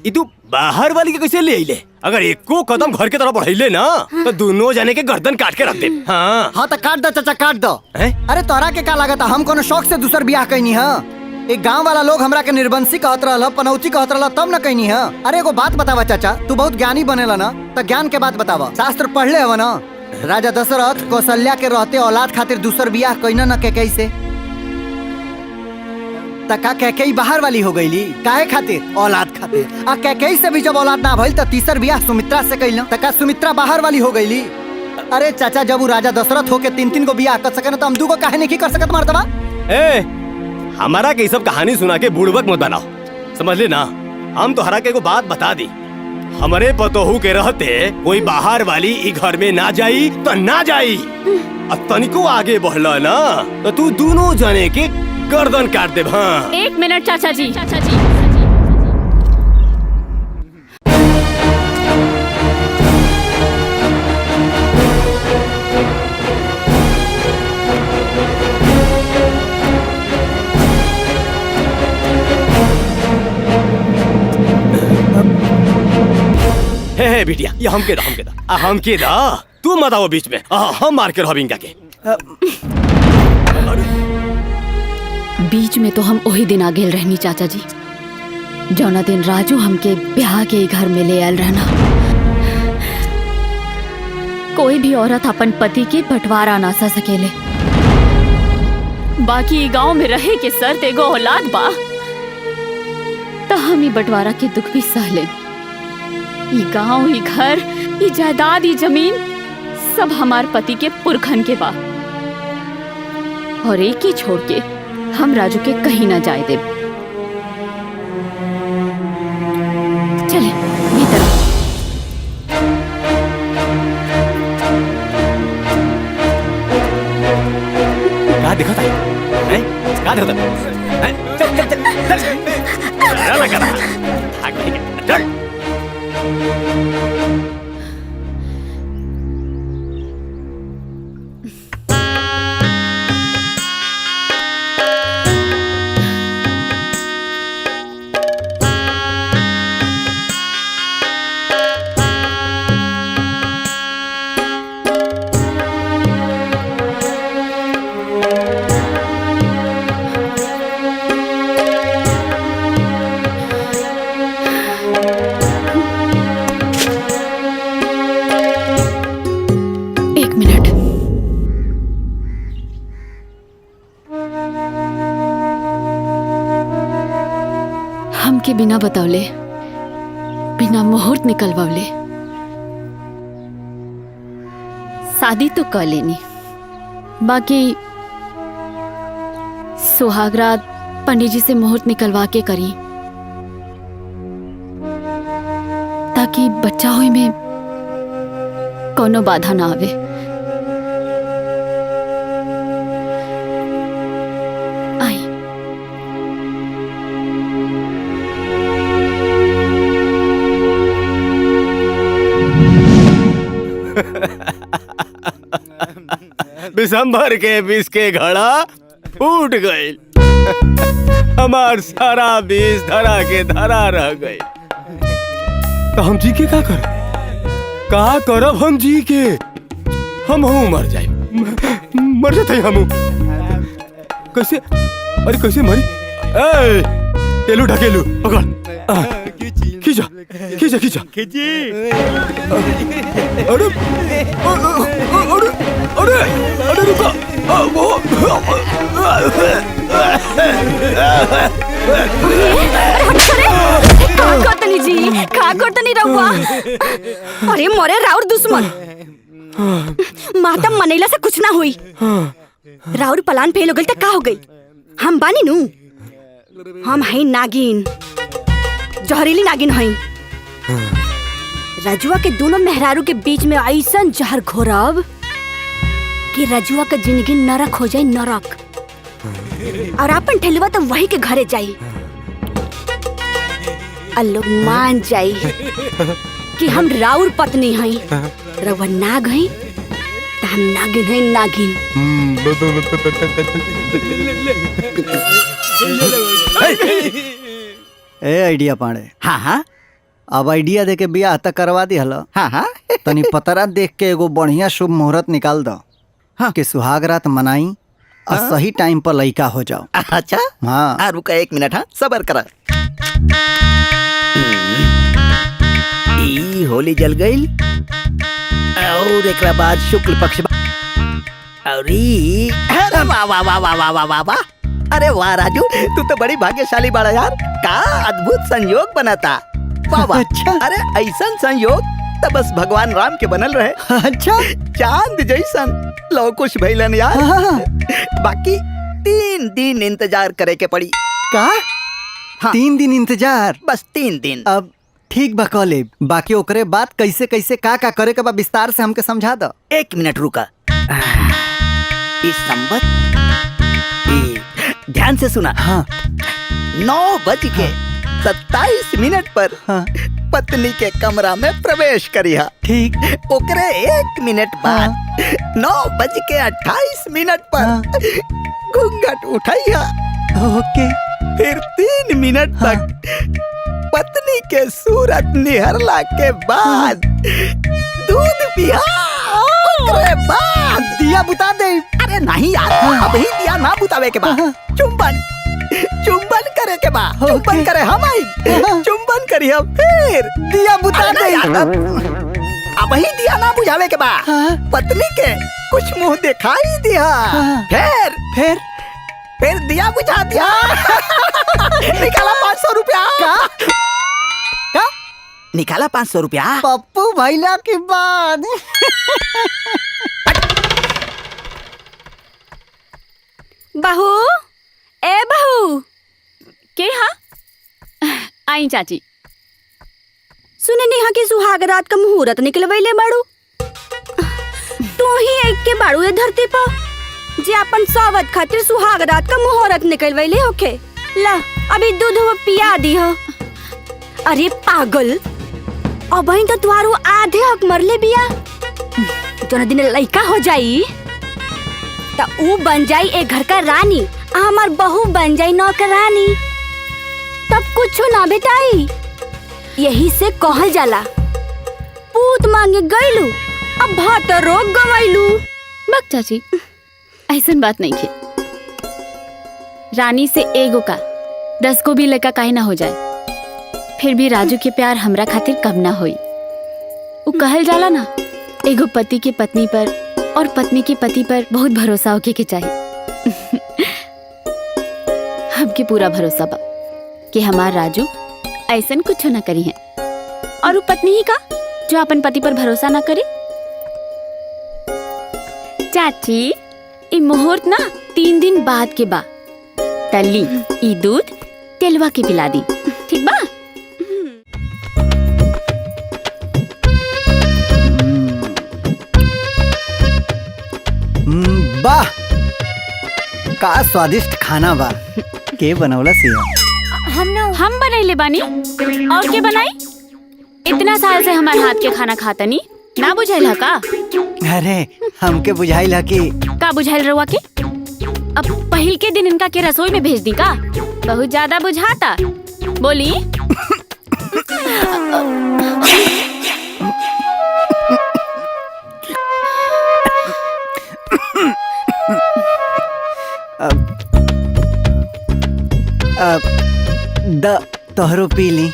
ये तू बाहर वाली के कैसे ले आइले? अगर एको कदम घर के तरफ बढ़ाइले ना, तो दोनों जाने के गर्दन काट के रख दे। हाँ हाँ तो काट दो चाचा, काट दो। अरे तोरा के का लागत? हम कोनो शौक से दूसर ब्याह कैनी है? एक गांव वाला लोग हमरा के निर्बंसी कहत रहल, पनौती कहत रहल, तब न कैनी है। अरे एगो बात बतावा चाचा, तू बहुत ज्ञानी बनेला ना, तो ज्ञान के बात बतावा। शास्त्र पढ़ले हव ना? राजा दशरथ कौशल्या के रहते औलाद खातिर दूसर ब्याह कैना न कैकई से। तका कैकई बाहर वाली हो गईली, काहे खातिर? औलाद खातिर। आ कैकई से भी जब औलाद ना भइल त तीसर ब्याह सुमित्रा से कैल, तका सुमित्रा बाहर वाली हो गईली। अरे चाचा, जब वो राजा दशरथ होके 3-3 गो ब्याह कर सके ना, तो हम 2 गो काहे नहीं कर सकत मर्दवा? ए, हमारा के सब कहानी सुना के बुड़बक मत बनाओ, समझ ले ना। हम तो हरा के को बात बता दी, हमारे पतोहू के रहते कोई बाहर वाली ई घर में ना जाई तो ना जाई। अब तनिको आगे बढ़ला ना तो तू दोनों जने के गर्दन काट दे। हाँ 1 मिनट चाचा जी। चाचा जी हे बिटिया, ये हम के दा तू मत आओ बीच में। हम मार के रहो इनका के। बीच में तो हम वही दिन आ गेल रहनी चाचा जी, जौना दिन राजू हमके ब्याह के घर में ले आयल रहना। कोई भी औरत अपन पति के बंटवारा ना सा सकेले, बाकी गांव में रहे के शर्त एगो औलाद बा, तो हम ही बंटवारा के दुख भी सह ले। ये गांव, ये घर, ये जायदाद, ये जमीन सब हमार पति के पुरखन के बा, और एक ही छोड़ के हम राजू के कहीं ना जाए दे। चले भीतर। क्या दिखा था? क्या दिखा था? चल चल चल चल लगा रहा। चल। हमके बिना बतौले, बिना मुहूर्त निकलवावले शादी तो कर लेनी, बाकी सुहागरात पंडित जी से मुहूर्त निकलवा के करी, ताकि बच्चा होए में कोनो बाधा ना आवे। दिसंबर के 20 के घड़ा फूट गए, हमार सारा बीज धरा के धरा रह गए। तो हम जी के का करब? हम जी के हम मर जाए, मर जाते हम। कैसे? अरे कैसे मरी? टेलू ढकेलू पकड़, खींचा खींचा खींचा खींची। अरे अरे अरे अरे रुको। कोतनी जी का कोतनी रहुआ। अरे मोरे राउर दुश्मन माता मनैला से कुछ ना हुई। राउर पलान फेल हो गई तो का हो गई। हम बानी नू, हम है नागिन, जहरीली नागिन है। रजुआ के दोनों मेहरारू के बीच में ऐसा जहर घोरब कि रजुआ का जिंदगी नरक हो जाए, नरक। और अपन ठेलुआ तो वही के घरे जाई और लोग मान जाई कि हम राउर पत्नी हैं। रउआ नाग हैं तो हम नागिन हैं, नागिन। ए आइडिया पाड़े। हाँ हाँ अब आइडिया दे के बियाह तक करवा दी हलो। हाँ हाँ तनी पतरा देख के एगो बढ़िया शुभ मुहूर्त निकाल दो। हाँ कि सुहाग रात मनाई और सही टाइम पर लड़का हो जाओ। अच्छा हाँ रुका 1 मिनट। हाँ सबर करा। ई होली जल गई और एक बाद शुक्ल पक्ष और ई अरे वाह वाह वाह वाह वाह वाह वाह वाह। अरे वाह राजू, तू तो बड़ी भाग्यशाली बड़ा यार। का अद्भुत संयोग बना था। वाह वाह। अच्छा। अरे ऐसा संयोग तो बस भगवान राम के बनल रहे। अच्छा चांद जैसन लो कुछ भइलन यार। बाकी 3 दिन इंतजार करे के पड़ी। का हाँ। 3 दिन इंतजार? बस 3 दिन। अब ठीक बा कॉले। बाकी ओकरे बाद कैसे कैसे का करे के बा विस्तार से हमके समझा दो। 1 मिनट रुका। इस संबत ध्यान से सुना। हाँ 9:27 पर पत्नी के कमरा में प्रवेश करिहा। ठीक। ओकरे 1 मिनट बाद 9:28 पर घूंघट उठाइहा। ओके। फिर 3 मिनट तक पत्नी के सूरत निहरला के बाद दूध पिया। ओकरे बाद दिया बुता दे। अरे नहीं यार, अब ही दिया ना बुतावे के बाद चुंबन करे के बाद चुंबन करे हम आई चुंबन करी हम फिर दिया बुता दे। अब ही दिया ना बुझावे के बाद पत्नी के कुछ मुंह दिखाई दिया। फिर दिया बुझा दिया। निकाला 500 रुपया। का निकाला 500 रुपया पप्पू भैला के बाद। बहू, ए बहू के हाँ आई चाची। सुने नेहा के सुहाग रात का मुहूर्त निकलवैले बाड़ू। तू ही एक के बाड़ू ये धरती पर जे अपन सावत खातिर सुहाग रात का मुहूर्त निकलवैले होके। ला अभी दूध वो पिया दी हो। अरे पागल, अब ही तो तुआरू आधे हक मरले बिया। जोन दिन लड़का हो जाई तो ऊ बन जाई एक घर का रानी, हमार बहू बन जाई नौकरानी। तब कुछ ना बेटाई। यही से कहल जाला पूत मांगे गईलू अब भात रोग गवाइलू। बक चाची ऐसन बात नहीं खे। रानी से एगो का 10 को भी लड़का काहे ना हो जाए, फिर भी राजू के प्यार हमरा खातिर कम ना होई। वो कहल जाला ना, एगो पति के पत्नी पर और पत्नी के पति पर बहुत भरोसा होके के चाहिए। हमके पूरा भरोसा बा कि हमार राजू ऐसन कुछ ना करी है। और वो पत्नी ही का जो अपन पति पर भरोसा ना करे। चाची ई मुहूर्त ना 3 दिन बाद के बा। तल्ली ई दूध तेलवा के पिला दी, ठीक बा? वाह का स्वादिष्ट खाना बा। के बनौला सिया? हम बनैले बानी। और के बनाई? इतना साल से हमारे हाथ के खाना खाता नी ना बुझाइल का? अरे हमके बुझाइल है कि का बुझाइल रहुआ के? अब पहिल के दिन इनका के रसोई में भेज दी का? बहुत ज्यादा बुझाता। बोली तोहरो पी ली।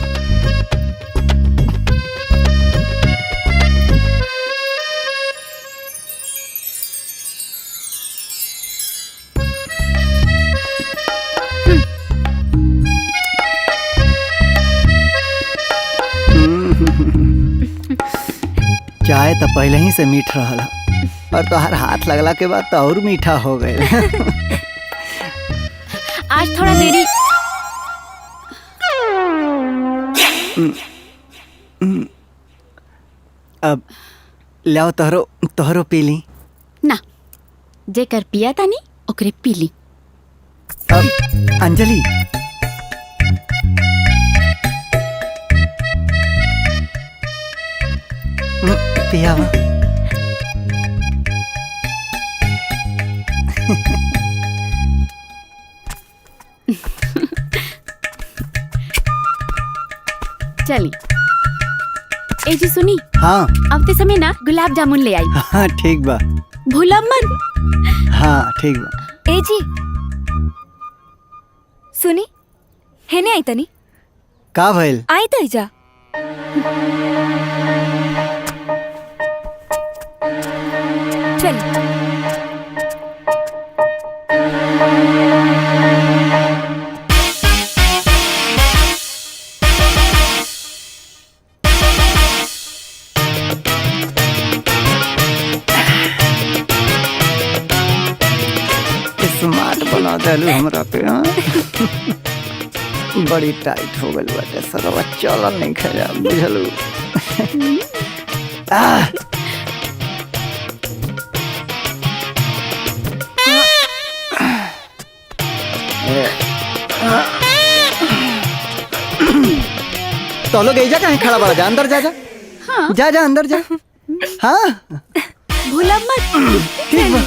चाय तो पहले ही से मीठ रहल और तोहर हाथ लगला के बाद तो और मीठा हो गए। आज थोड़ा देरी। अब लाओ तोहरो पी ली। ना, जेकर पिया तानी ओकरे पी ली। अब अंजलि पियावा। चली। ए जी सुनी। हाँ आवते समय ना गुलाब जामुन ले आई। हाँ ठीक बा। भूलब मन। हाँ ठीक बा। ए जी सुनी, हेने आई तनी। का भइल? आई तई जा। चल। स्मार्ट बना देलू हमरा पे। हाँ? बड़ी टाइट हो गई बाटे सरवा, चलल नहीं खा बुझलू। तो लोग ऐजा कहीं खड़ा बड़ा, जा अंदर जा जा। हाँ। जा जा अंदर जा। हाँ भूलब मत। ठीक बा।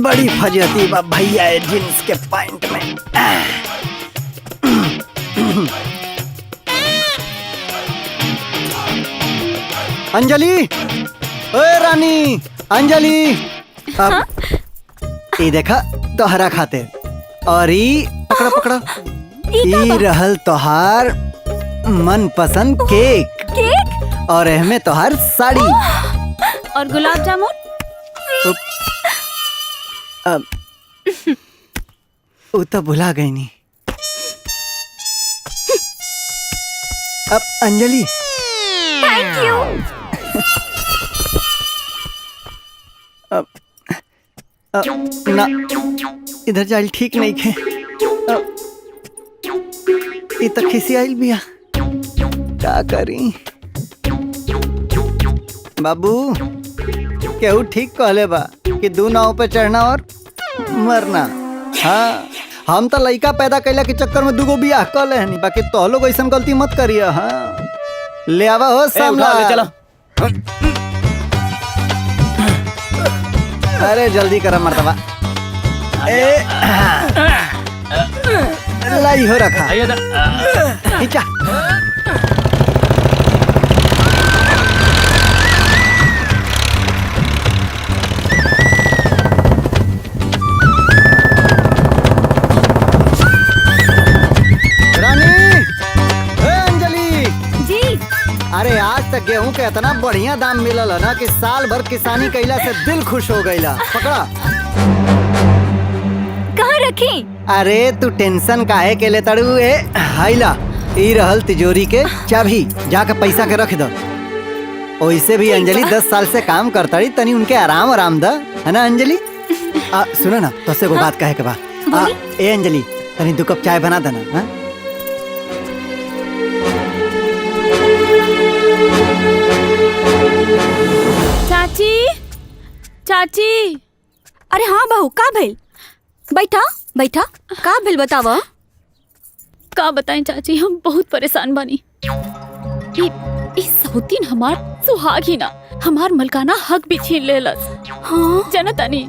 बड़ी फजती बा भैया जींस के पैंट में। अंजलि, ओए रानी अंजलि। अब ये देखा तोहरा खाते और ई पकड़ा पकड़ा, ई रहल तोहार मन पसंद केक। केक और एहमे तोहार साड़ी और गुलाब जामुन। अब वो तो भुला गई नहीं। अब अंजलि थैंक यू। अब ना इधर जाइल ठीक नहीं खे। ये तो खिसी आइल बिया, क्या करी। बाबू केहू ठीक कहले बा कि दू नाव पे चढ़ना और मरना। हाँ हम तो लड़का पैदा कैला के चक्कर में दूगो बियाह कर ले हनी, बाकी तो लोग ऐसा गलती मत करिए। हाँ ले आवा हो सामला। चलो। अरे जल्दी करा मर्तबा। लाई हो रखा। खींचा। अरे आज तक गेहूं के इतना बढ़िया दाम मिलल है ना कि साल भर किसानी कैला से दिल खुश हो गईला। पकड़ा। कहाँ रखी? अरे तू टेंशन काहे के ले तड़ू। हाइला ई रहल तिजोरी के चाबी, जाके पैसा के रख दो। ओइसे भी अंजलि 10 साल से काम करताड़ी, तनी उनके आराम द, है ना अंजलि। सुनो ना तुझसे को बात कहे के बा। ए अंजलि तनी 2 कप चाय बना देना। हाँ? चाची, चाची। अरे हाँ बहू, का भइल? बैठा बैठा। का भइल बतावा। का बताएं चाची, हम बहुत परेशान बानी। इस सौतीन हमार सुहाग ही ना, हमार मलकाना हक भी छीन लेलस। हाँ जनतानी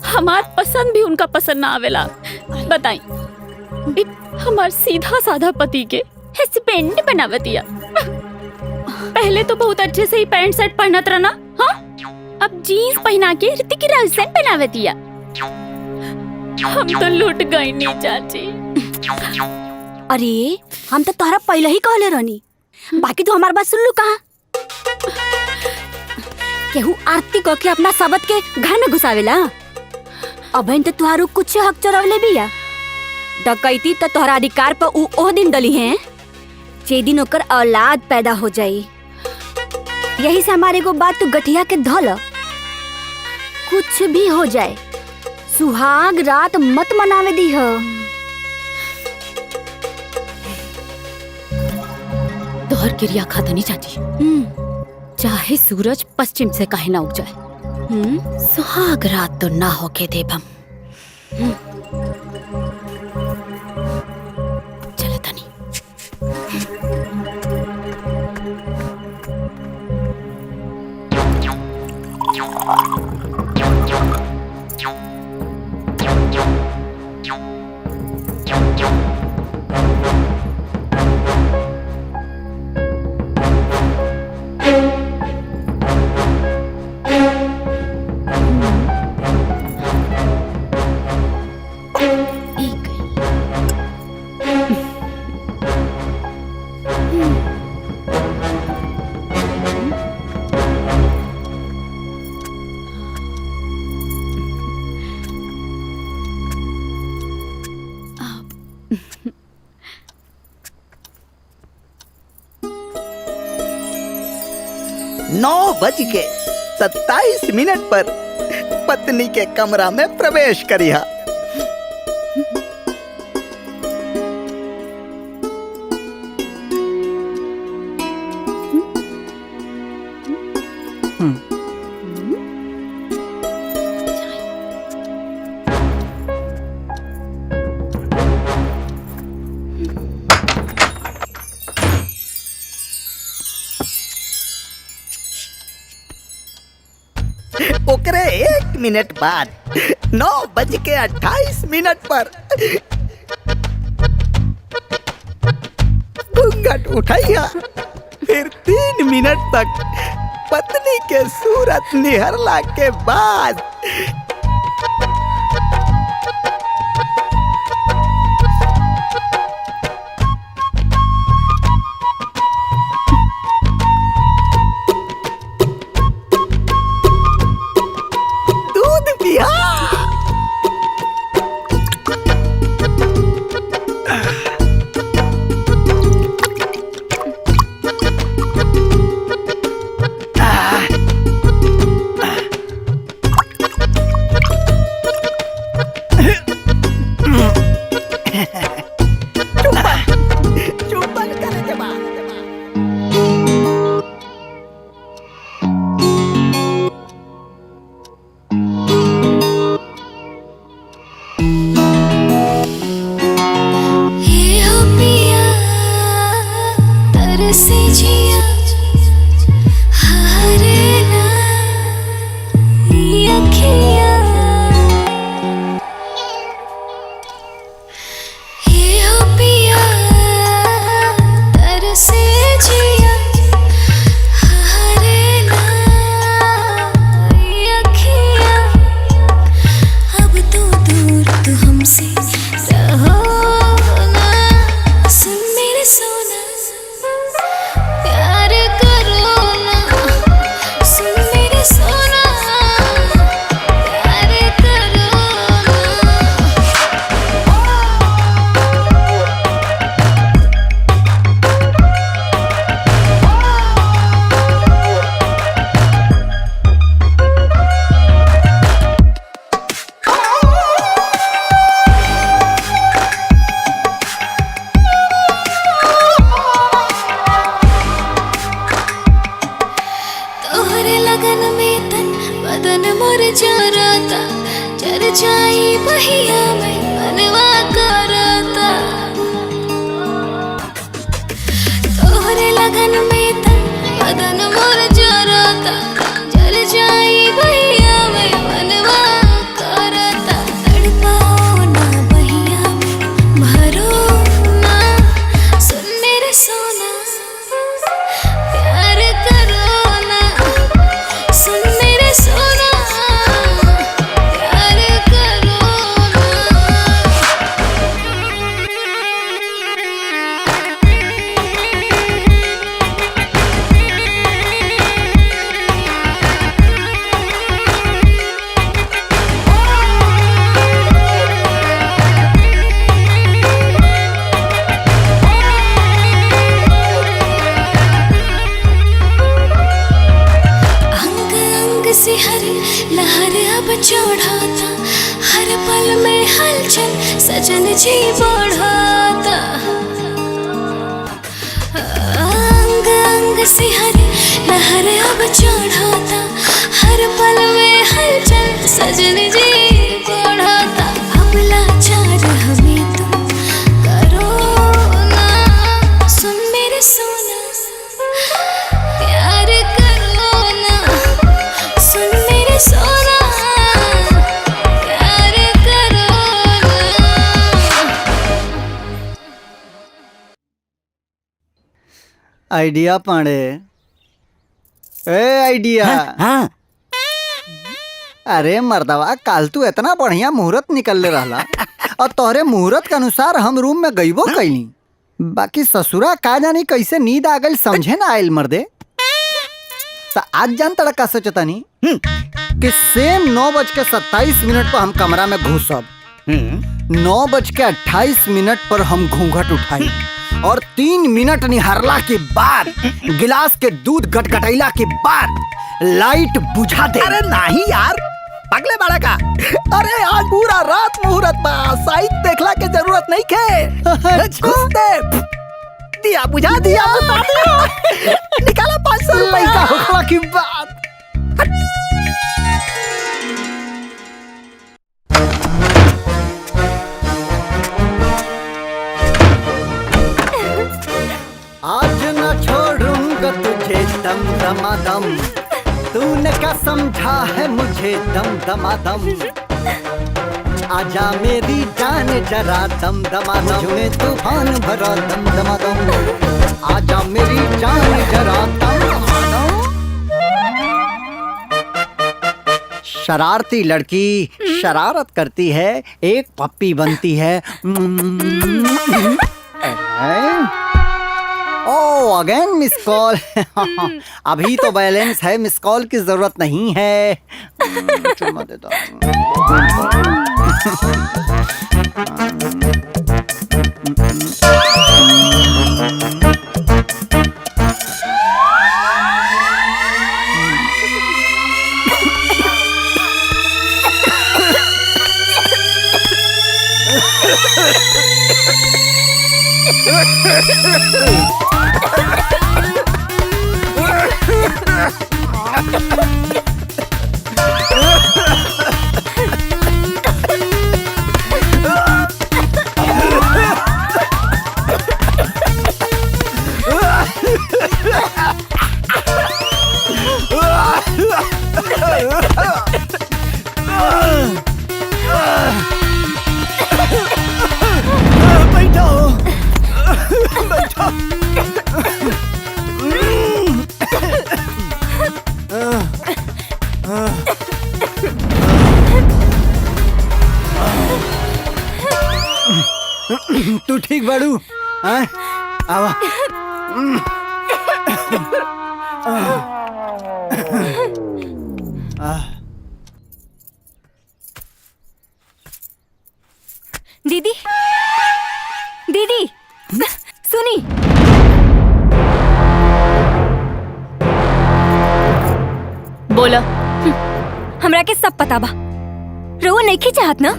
हमार पसंद भी उनका पसंद ना आवेला। बताई हमार सीधा साधा पति के हस्बैंड बनावतिया। पहले तो बहुत अच्छे से ही पैंट शर्ट पहनत रहना। हाँ अब जीन्स पहना के ऋतिक रोशन बनावतिया। हम तो लूट गई नहीं चाची। अरे हम तो तोहरा पहले ही कहले रहनी, बाकी तू हमार बात सुन लू कहा। केहू आरती को के अपना सबत के घर में घुसावेला। अब तो तुहारू कुछ हक चोरवले बिया। डकैती तो तोहरा अधिकार पर ओ दिन डली है जे दिन ओकर औलाद पैदा हो जाई। यही से हमारे को बात तू गठिया के धल, कुछ भी हो जाए सुहाग रात मत मनावे दी हो। तोहर क्रिया खातनी चाची, चाहे सूरज पश्चिम से काहे ना उग जाए, सुहाग रात तो ना होके देब हम। चले तनी। नौ बज के 27 मिनट पर पत्नी के कमरा में प्रवेश करिहा। ओकरे 1 मिनट बाद 9:28 पर घूंघट उठाइया। फिर 3 मिनट तक पत्नी के सूरत निहरला के बाद दूध पिया। चुम्बन करने के बाद ये हो पिया तरसे जिया हारे ना ये अखियाँ। ये हो पिया तरसे जिया हारे ना ये अखियाँ। अब तो दूर तू हमसे रहो ना, सुन मेरे सोना प्यार करो ना, सुन मेरे सोना प्यार करो तोहरे लगन में तन बदन मोर जरता, जर जाई बहिया में मनवा करता। तोहरे लगन में तन बदन मोर जरता, जर जाई बहिया में मनवा करता। तड़पाओ ना बहिया में भरो ना, सुन मेरे सोना प्यार करो ना, सुन मेरे सोना प्यार करो ना। हरे लहर अब चढ़ाता, हर पल में हलचल सजन जी बढ़ाता। अंग अंग से हरे लहर अब चढ़ाता, हर पल में हलचल सजन जी बढ़ाता। अब लाचार हमें तुम करो ना, सुन मेरे सोना प्यार करो ना, सुन मेरे सोना प्यार करो ना। आइडिया पांडे, ए आइडिया। हाँ। अरे मर्दवा, काल तू इतना बढ़िया मुहूर्त निकल ले रहला और तोहरे मुहूर्त के अनुसार हम रूम में गईबो कैली। बाकी ससुरा का जानी कैसे नींद आ गई समझे ना आयल मर्दे। तो आज जान तड़ा का सोचतानी कि सेम 9:27 पर हम कमरा में घुसब, 9:28 पर हम घूंघट उठाई और 3 मिनट निहारला के बाद गिलास के दूध गटगटैला के बाद लाइट बुझा दे। अरे नहीं यार, पगले बड़ा का। अरे आज पूरा रात मुहूर्त बा, साइड देखला के जरूरत नहीं के। घुस दे, दिया बुझा दिया, बुझा दिया। निकाला 500 रुपए का होखला की बात। आज न छोड़ूंगा तुझे दम दमादम, तूने क्या समझा है मुझे दम दमादम। आजा मेरी जान जरा दम दमादम, मुझमें तूफान भरा दम दमादम। आजा मेरी जान जरा दम दमादम। शरारती लड़की शरारत करती है, एक पप्पी बनती है। ओ अगेन मिस कॉल। अभी तो बैलेंस है, मिस कॉल की जरूरत नहीं है। चुम्मा देता तू ठीक बाड़ू? हाँ? आवा। दीदी, दीदी, सुनी। बोला। हमरा के सब पता बा। रउआ नहीं चाहत ना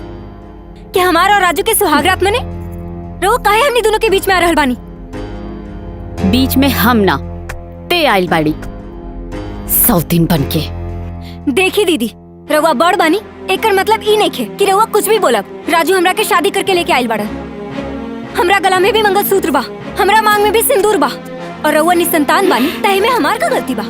कि हमारा और राजू के सुहागरात मने? रउआ काहे हमनी दोनों के बीच में आ रहल बानी? बीच में हम ना, ते आइल बाड़ी सौतीन बनके। देखी दीदी, रउआ बड़ बानी, एकर मतलब ई नहीं खे कि रउआ कुछ भी बोलब। राजू हमरा के शादी करके लेके आइल बाड़ा। हमरा गला में भी मंगलसूत्र बा, हमरा मांग में भी सिंदूर बा, और रउआ निसंतान बानी, तही में हमार का गलती बा?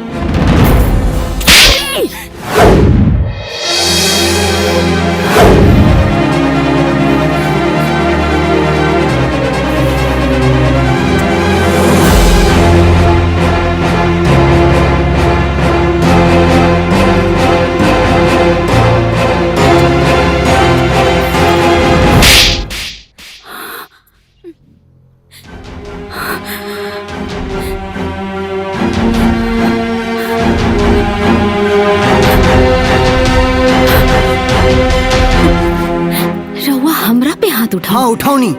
हाँ उठाओनी।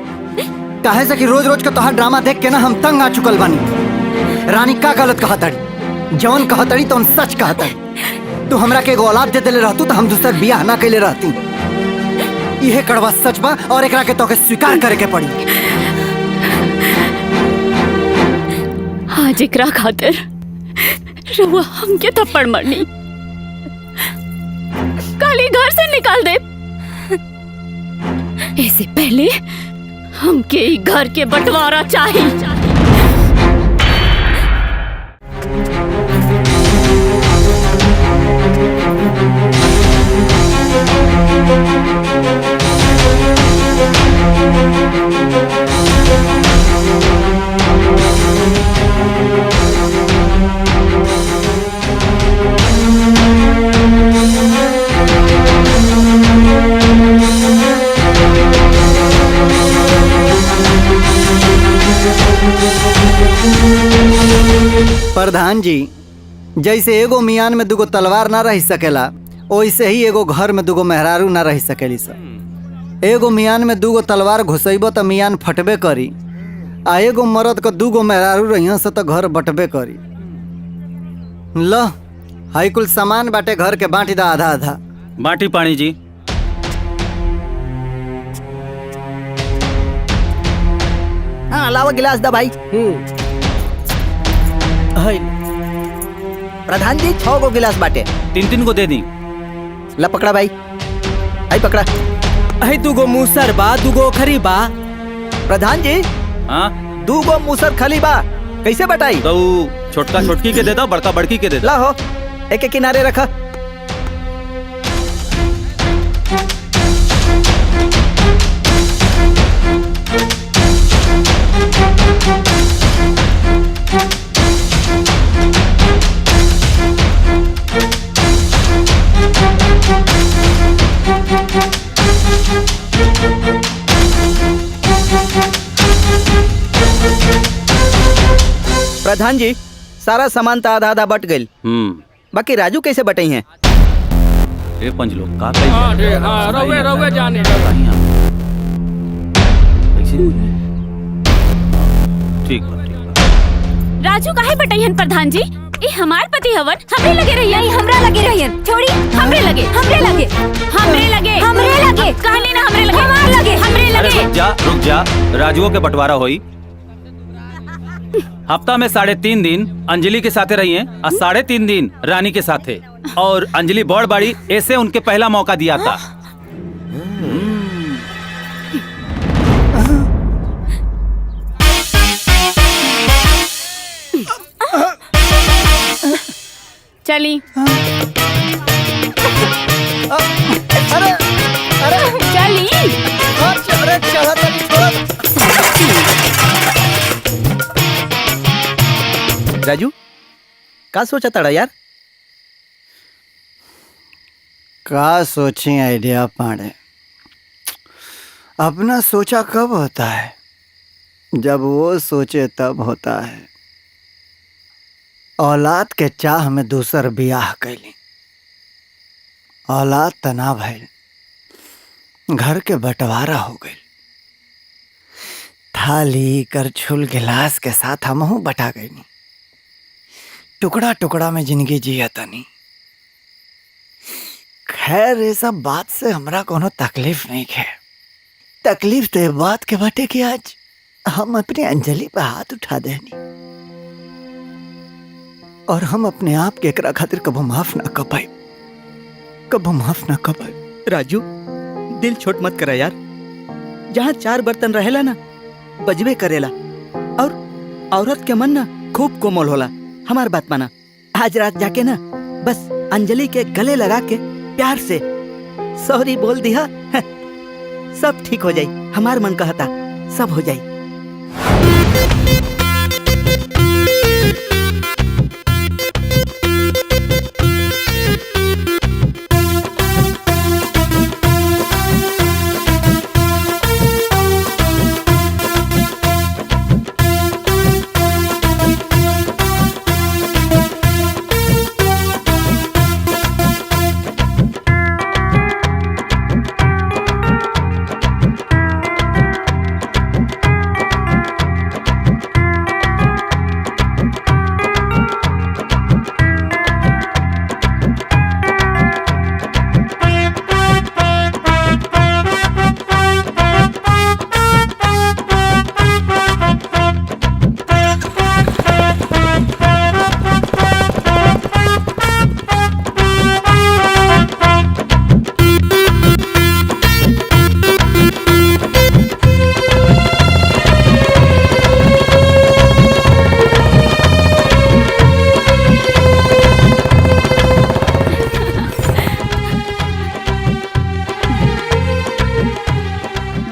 काहे से कि रोज रोज का तोहार ड्रामा देख के ना हम तंग आ चुकल बानी। रानी का गलत कहा तड़ी, जवन कहा तड़ी तो सच कहा तड़ी। तू हमरा के एगो औलाद दे देले रहतू तो हम दूसर बियाह ना कैले रहती। यह कड़वा सच बा और एकरा के तोके स्वीकार करे के पड़ी। आज एकरा खातिर रउआ हमके थप्पड़ मारनी, काली घर से निकाल दे। इससे पहले हमके ई घर के बंटवारा चाहिए। प्रधान जी, जैसे एगो मियान में दुगो तलवार ना रह सकेला, वैसे ही एगो घर में दुगो मेहरारू ना रह सकेली सब। एगो मियान में दुगो तलवार घुसैबो तो मियान फटबे करी, आ एगो मर्द को दुगो मेहरारू रहिया से तो घर बटबे करी। ल हाई कुल सामान बाटे घर के बांटी दा आधा आधा। बाटी पानी जी। हाँ लावा गिलास दा भाई। प्रधान जी 6 गो गिलास बाटे। 3-3 को दे दी। ला पकड़ा भाई, आई पकड़ा। आई दुगो मूसर बा, दुगो खरी बा। प्रधान जी हाँ 2 गो मूसर खली बा, कैसे बटाई? तो छोटका छोटकी के दे दो, बड़का बड़की के दे दो। ला हो एक एक किनारे रखा। प्रधान जी सारा सामान तो आधा आधा बट गई, बाकी राजू कैसे बटे हैं? ए पंच लोग का रउए जाने ठीक। राजू काहे बटैहन प्रधान जी? ई हमार पति हवन, हमरे लगे रहिए। हमरा लगे रहियन। छोड़ी हमरे लगे, हमरे लगे, हमरे लगे, हमरे लगे। कहली ना हमरे लगे, हमार लगे, हमरे अरे लगे। रुक जा, राजुओ के बंटवारा होई। हफ्ता में 3.5 दिन अंजलि के साथे रही हैं और 3.5 दिन रानी के साथे, और अंजलि बड़ बाड़ी ऐसे उनके पहला मौका दिया था। चली अरे अरे चली। अरे चला तनी छोड़। राजू का सोचा तड़ा यार? का सोची आइडिया पाड़े, अपना सोचा कब होता है? जब वो सोचे तब होता है। औलाद के चाह में दूसर बियाह कैली, औलाद तना भइल, घर के बंटवारा हो गई। थाली करछुल गिलास के साथ हमहू बटा गई। टुकड़ा टुकड़ा में जिंदगी जिया तनी। खैर ये सब बात से हमरा कोनो तकलीफ नहीं है। तकलीफ तो ये बात के बाटे कि आज हम अपनी अंजलि पे हाथ उठा देनी, और हम अपने आप के एकरा खातिर कबो माफ ना कर पाए, कबो माफ ना कर पाए। राजू दिल छोट मत करा यार। जहाँ 4 बर्तन रहेला ना बजबे करेला, और औरत के मन ना खूब कोमल होला। हमार बात माना, आज रात जाके ना बस अंजलि के गले लगा के प्यार से सॉरी बोल दिया, सब ठीक हो जाई। हमार मन कहता सब हो जाई।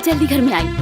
जल्दी घर में आई।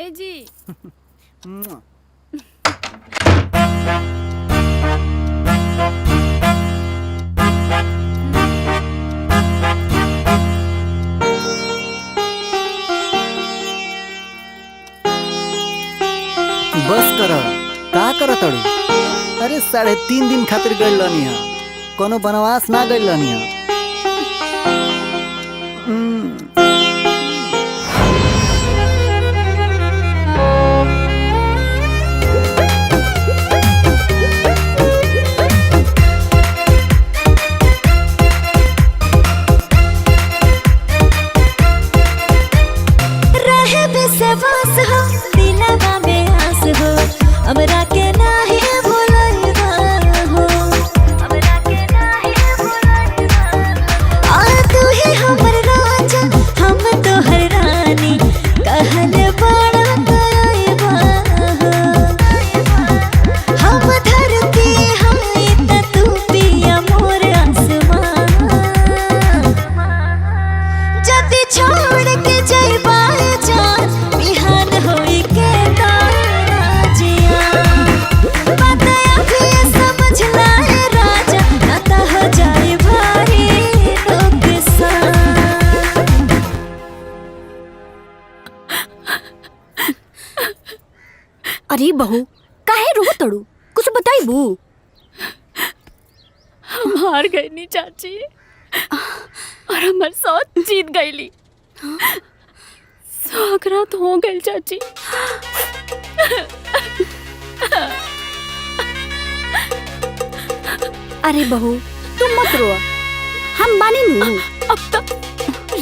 ए जी बस कर का कर तड़ू? अरे 3.5 दिन खातिर गइल रहनी है, कोनो बनवास ना गइल रहनी है। अरे बहू काहे रो तड़ू, कुछ बताई बू। हम हार गई नी चाची और हमार साथ जीत गईली। स्वागरात हो गई चाची। अरे बहू तुम मत रो, हम बानी नू। अब तक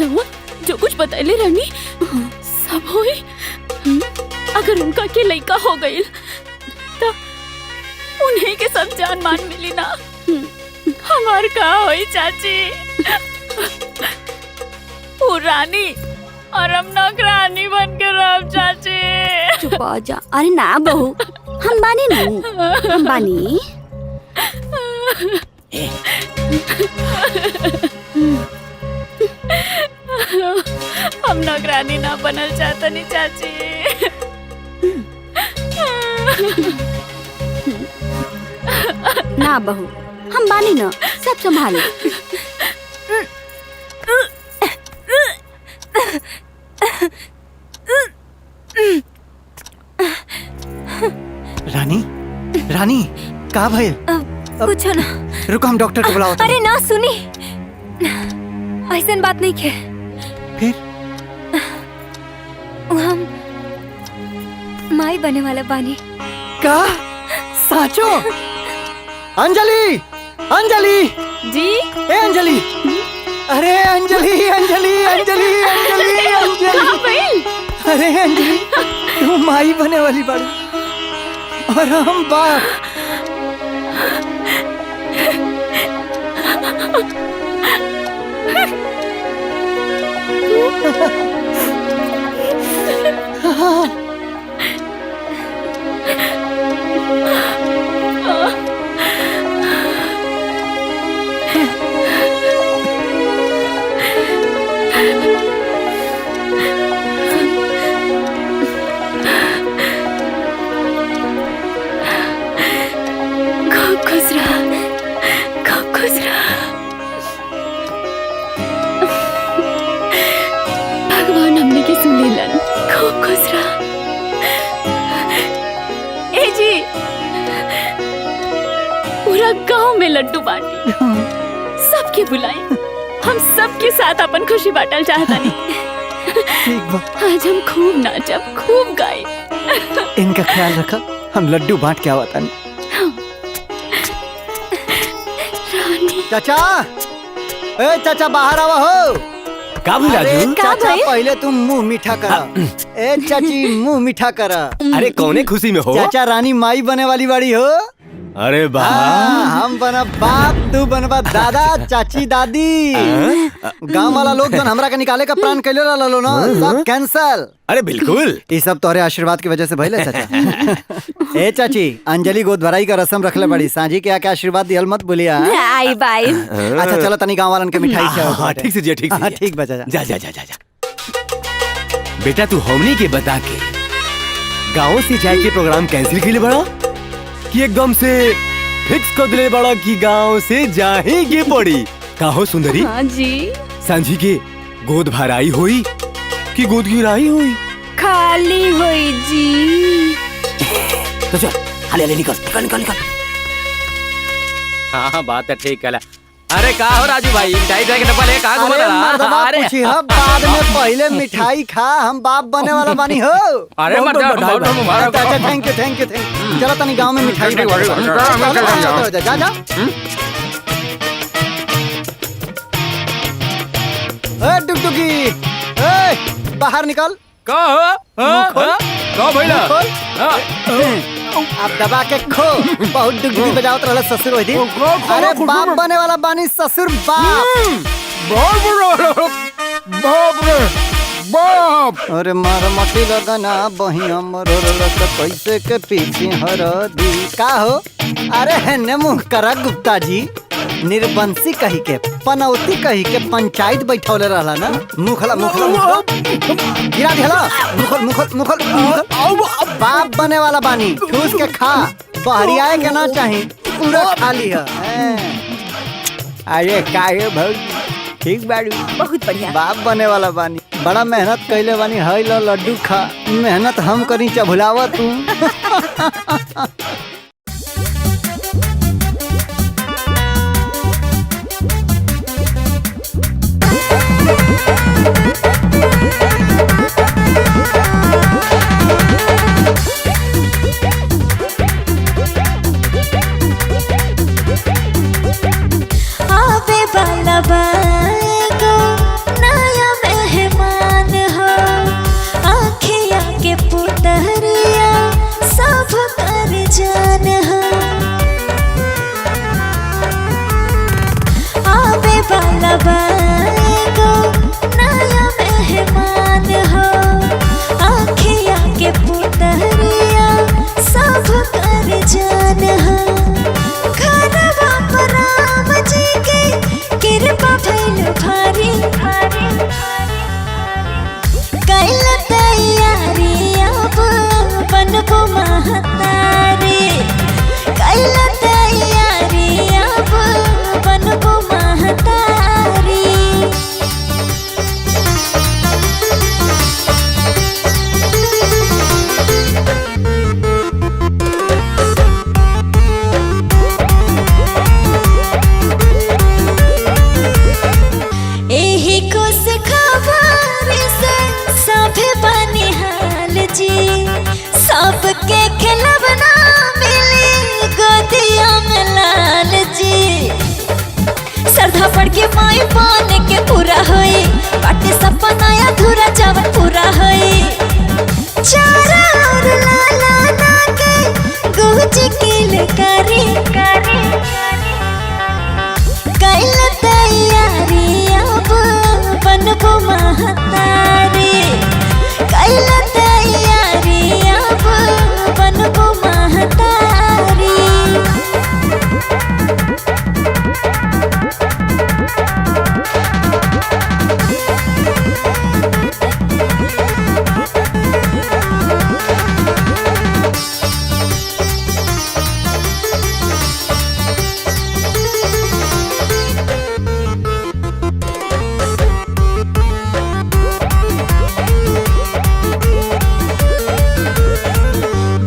रहुआ जो कुछ बतैले रहनी सब होई। अगर उनका के लइका हो गई उन्हीं के सब जान मान मिली ना हमार का होई चाची। वो रानी और हम नौकरानी बन के रह चाची। चुप हो जा। अरे ना बहू, हम बानी नहीं, हम बानी। हम नौकरानी ना बनल चाहता नहीं चाची। ना बहू, हम बानी ना, सब संभाले। रानी रानी का भइल? कुछ ना। रुको हम डॉक्टर को बुलाओ। अरे ना सुनी, ऐसा बात नहीं के। फिर हम माई बने वाला बानी। का साचो? अंजलि अंजलि जी। ए अंजलि, अरे अंजलि अंजलि अंजलि अंजलि अंजलि, अरे अंजलि तू माई बने वाली बाड़ी और हम बाप। भगवान हमने की सुन लीलन। खूब खुश रहा। ए जी, पूरा गांव में लड्डू बांटी, सबके बुलाए, हम सबके साथ अपन खुशी बांटल चाहता नहीं। आज हम खूब नाचब, खूब गाए। इनका ख्याल रखा, हम लड्डू बांट के आवा तानी। चाचा, ए चाचा बाहर आवा हो। का भी अरे राजू? चाचा पहले तुम मुंह मीठा करा। ए चाची मुंह मीठा करा। अरे कौने खुशी में हो? चाचा रानी माई बने वाली बाड़ी हो। अरे वाह, हम बना बाप, तू बनबा दादा, चाची दादी। गांव वाला लोग जन हमरा के निकाले का प्लान कैले रहलो ना, सब कैंसल। अरे बिल्कुल, ये सब तोहरे आशीर्वाद की वजह से भइले चाचा। ए चाची, अंजलि गोद भराई का रस्म रखले बड़ी, सांझी के आके आशीर्वाद दिहल मत भूलिया। आई बाई। अच्छा चलो तनी गांव वालन के मिठाई खिलाओ। ठीक से जी, ठीक से। ठीक बचा जा जा जा जा जा। बेटा तू हमनी के बता के गाँव से जाए के प्रोग्राम कैंसिल के लिए बड़ा कि एकदम से फिक्स कर दिले बड़ा कि गांव से जाही के पड़ी। काहो सुंदरी? हाँ जी। सांझी के गोद भराई होई कि गोद गिराई होई? खाली होई जी। तो चल हाले हाले निकल निकल निकल निकल। हाँ बात है ठीक है। अरे का हो राजू भाई, मिठाई दे के डब्बा ले कहाँ घुमा अरे पूछी हम बाद में, पहले मिठाई खा, हम बाप बने वाला बानी हो। अरे अच्छा thank you thank you thank you. चलो तनी गांव में मिठाई जा जा। ए डुगडुगी, ए बाहर निकल। का भइला? अब दबा के खो। बहुत डुगडुगी बजावत रहल ससुर ओइ दिन। अरे बाप बने वाला बानी, ससुर बाप। बाप। अरे मार मटी लगना बहिया मरोल कैसे के पीछे हरदी। का हो? अरे हेने मुंह करा गुप्ता जी। निर्बंसी कही के, पनौती कही के पंचायत बैठौले रहला ना। मुखला मुखला गिरा दिहला। मुखल मुखल मुखल। बाप बने वाला बानी, ठूस के खा, बहरी आए के ना चाही, पूरा खा लिया। अरे काहे भाई, ठीक बाड़ी, बहुत बढ़िया। बाप बने वाला बानी, बड़ा मेहनत कैले बानी। हई लो लड्डू खा, मेहनत हम करी चभुलावा तू। आवे वाला बाएगो नया मेहमान हो, आँखिया के पुतरिया सब कर जान हो। सोझा पड़ के माई बने के पूरा होई बाटे सपना अधूरा जवन पूरा होई चारा और लाला ना के गुज के लकारी कैल तैयारी अब बनबो महतारी कैल तैयारी अब बनबो महतारी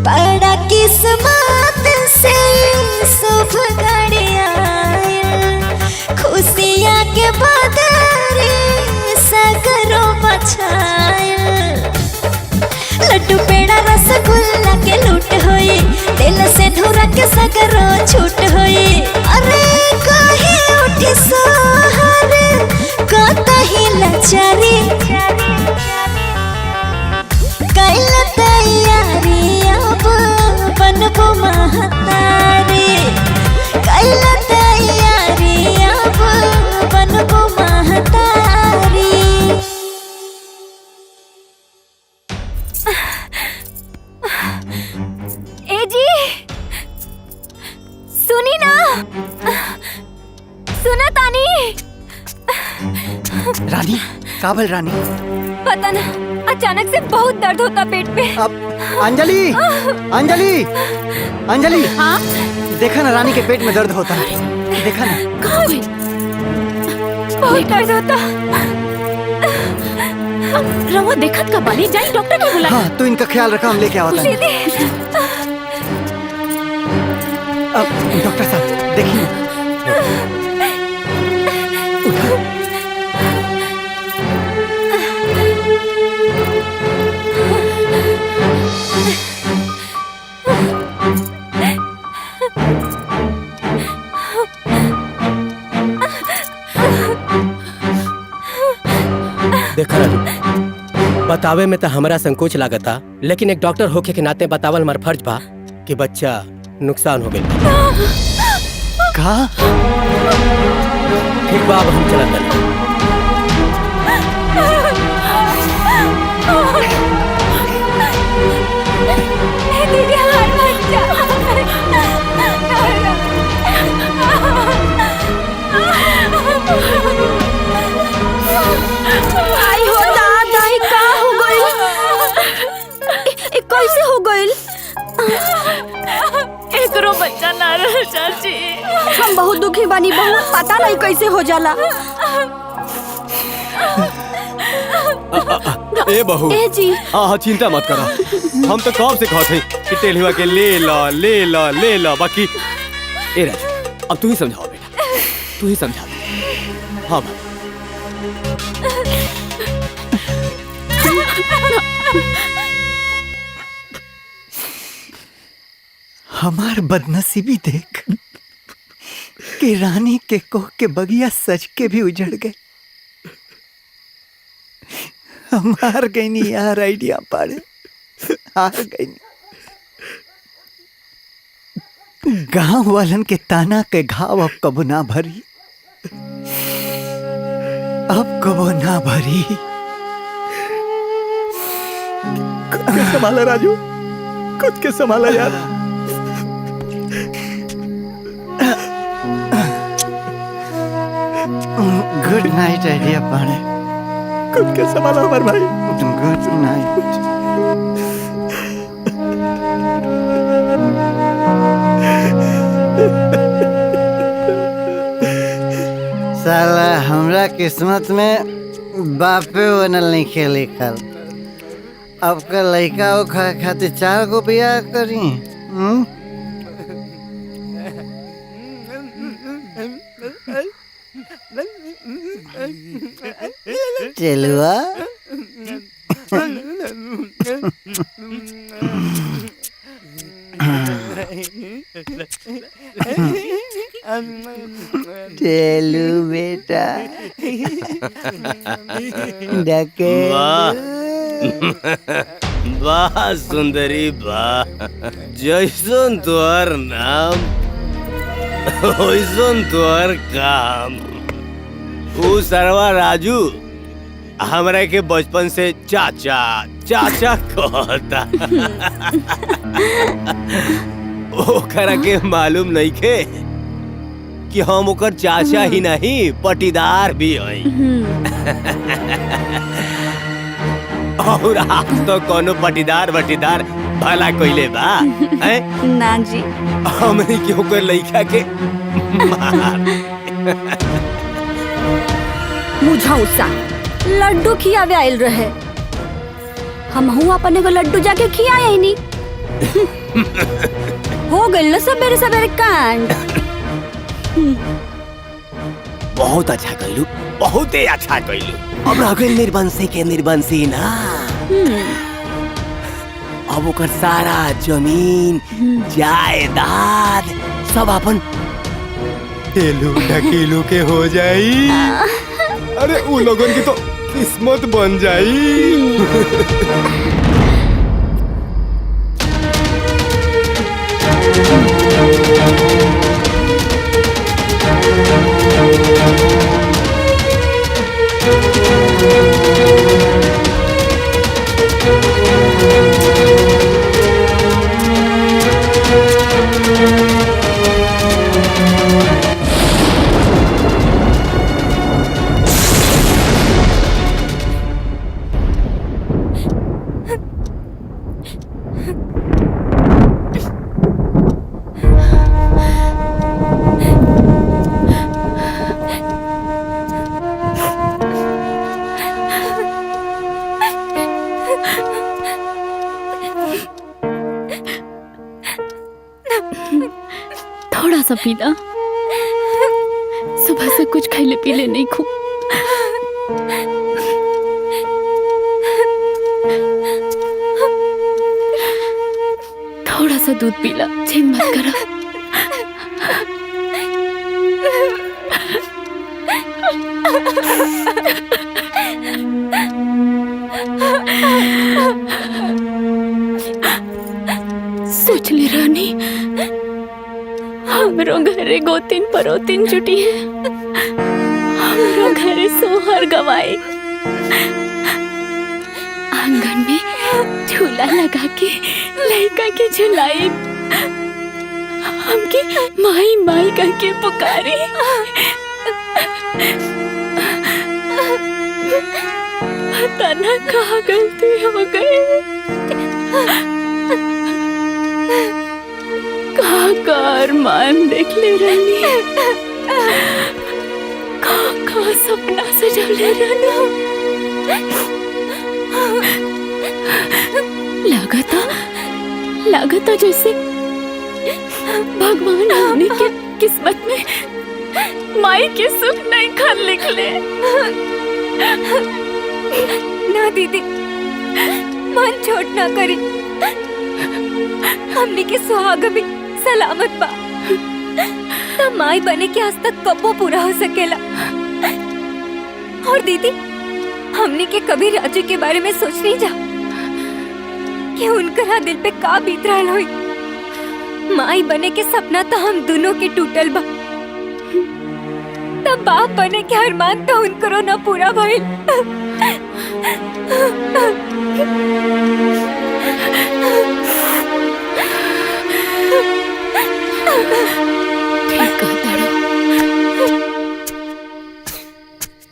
बड़ा किस्मत से शुभ घड़िया खुशियाँ के बदले सगरो बछाया लड्डू पेड़ा रसगुल्ला के लूट होई दिल से धुरा के सगरो छूट होई अरे कहे उठी सोहर कतही लचारी कैल तैयारी अब बनबो महतारी कैल तैयारी अब बनबो महतारी ए जी सुनी ना सुना तानी रानी काबल रानी पता ना अचानक से बहुत दर्द होता पेट पे अब अंजलि अंजलि अंजलि हाँ देखा ना रानी के पेट में दर्द होता है देखा ना बहुत दर्द होता रवा देखत का बानी जाई डॉक्टर के बुला हाँ तू इनका ख्याल रखा हम लेके आवता हैं। दीदी अब डॉक्टर साहब देखिए देखा राजू बतावे में तो हमरा संकोच लागता लेकिन एक डॉक्टर होके के नाते बतावल हमार फर्ज बा कि बच्चा नुकसान हो गई का ठीक बा अब हम चलत बानी दीदी हमार बच्चा आई हो दादा ही का हो गइल कैसे हो गइल एकरो बच्चा ना रह चाची हम बहुत दुखी बानी बहू पता नहीं कैसे हो जाला ए बहू ए जी हाँ चिंता मत करा हम तो कब से कहते कि टेलुआ के ले ला बाकी ए राजू अब तू ही समझाओ बेटा तू ही समझा दे हाँ हमार बदनसीबी देख कि रानी के कोह के बगिया सज के भी उजड़ गए। हम हार गई नहीं यार आइडिया पाड़े हार गई नहीं। गांव वालन के ताना के घाव अब कबो ना भरी अब कबो ना भरी। खुद के संभाला राजू खुद के संभाला यार। गुड नाइट आइडिया पाड़े खुद के संभाला हमारे भाई। Good night. साला हमरा किस्मत में बापे बनल नहीं के लिखल। अब का लड़का खातिर 4 गो बियाह करी। चलुआ चलू बेटा वाह वाह सुंदरी वाह, जैसन तोहर नाम वैसन तोहर काम। ऊ सरवा राजू हमरा के बचपन से चाचा चाचा कहता। ओकरा के मालूम नहीं खे कि हम ओकर चाचा ही नहीं पटीदार भी हई। और आप तो कोनो पटीदार वटीदार भला कइले बा हैं? ना जी, हमनी के ओकर लइका के मार। मुझौसा लड्डू खियावे आयल रहे, हमहू अपन एगो लड्डू जाके खियाए ही नहीं। हो गइल ना सवेरे सवेरे कांड। बहुत अच्छा कइलू, बहुत ही अच्छा कइलू। अब रह गइल निर्बंसी के निर्बंसी ना। अब ओकर सारा जमीन जायदाद सब अपन टेलू ढकेलू के हो जाई। अरे उ लोगन की तो किस्मत बन जाई। थोड़ा सा पीना, सुबह से कुछ खैले पीले नहीं खूब। थोड़ा सा दूध पीला, जिद मत करो। सोच ले रानी, हमरो घरे गोतिन परोतिन जुटी है, हमरो घरे सोहर गवाए, आंगन में झूला लगा के लड़का के झुलाए, हमके माई माई करके पुकारे। पता न कहाँ गलती हो गई, का मान देख ले रही, का सपना सजवले रहना। लागता जैसे भगवान हमने के किस्मत में माई के सुख नहीं खन लिखले। ना दीदी, मन छोट ना करी, हमने के सुहाग भी सलामत बा। तो माई बने के आज तक कबो पूरा हो सकेला। और दीदी, हमने के कभी राजू के बारे में सोच नहीं जा कि उनका दिल पे का बीत रहा हुई। माई बने के सपना तो हम दोनों के टूटल बा, तब बाप बने के अरमान तो उनको ना पूरा भइल।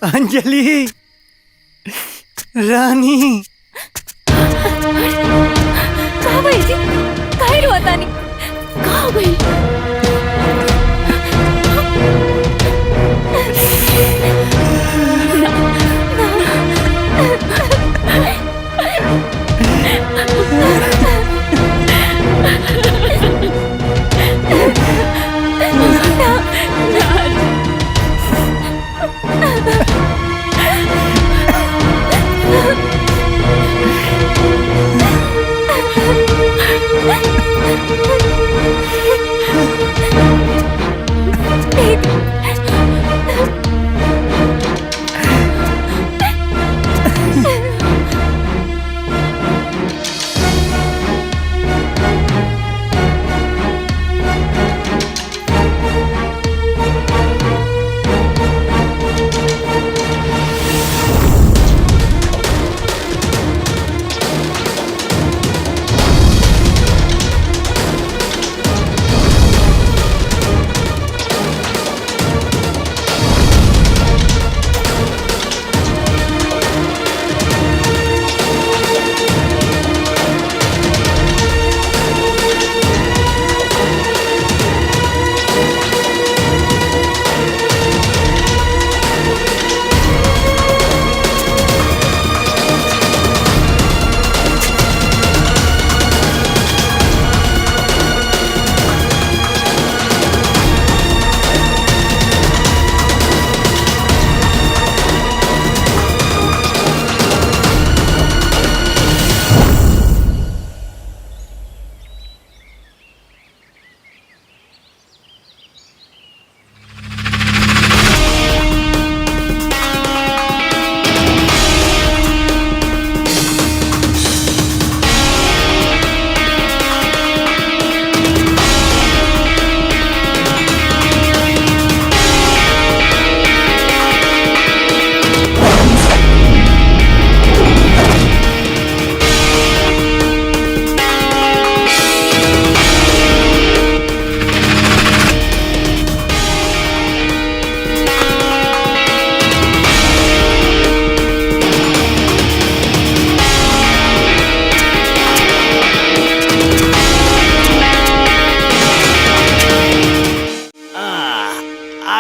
अंजलि, रानी, कहाँ भाई जी? काहे रोता नहीं? कहाँ भाई?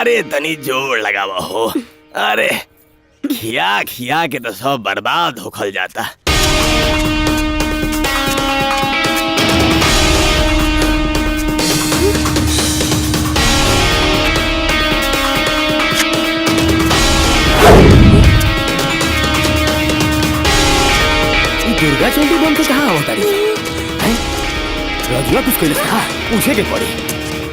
अरे तनी जोर लगावा हो। अरे खिया खिया के तो सब बर्बाद होखल जाता। दुर्गा चंडी बम के कहाँ होता रही? रजुआ कुछ कैलस का पूछे के पड़ी।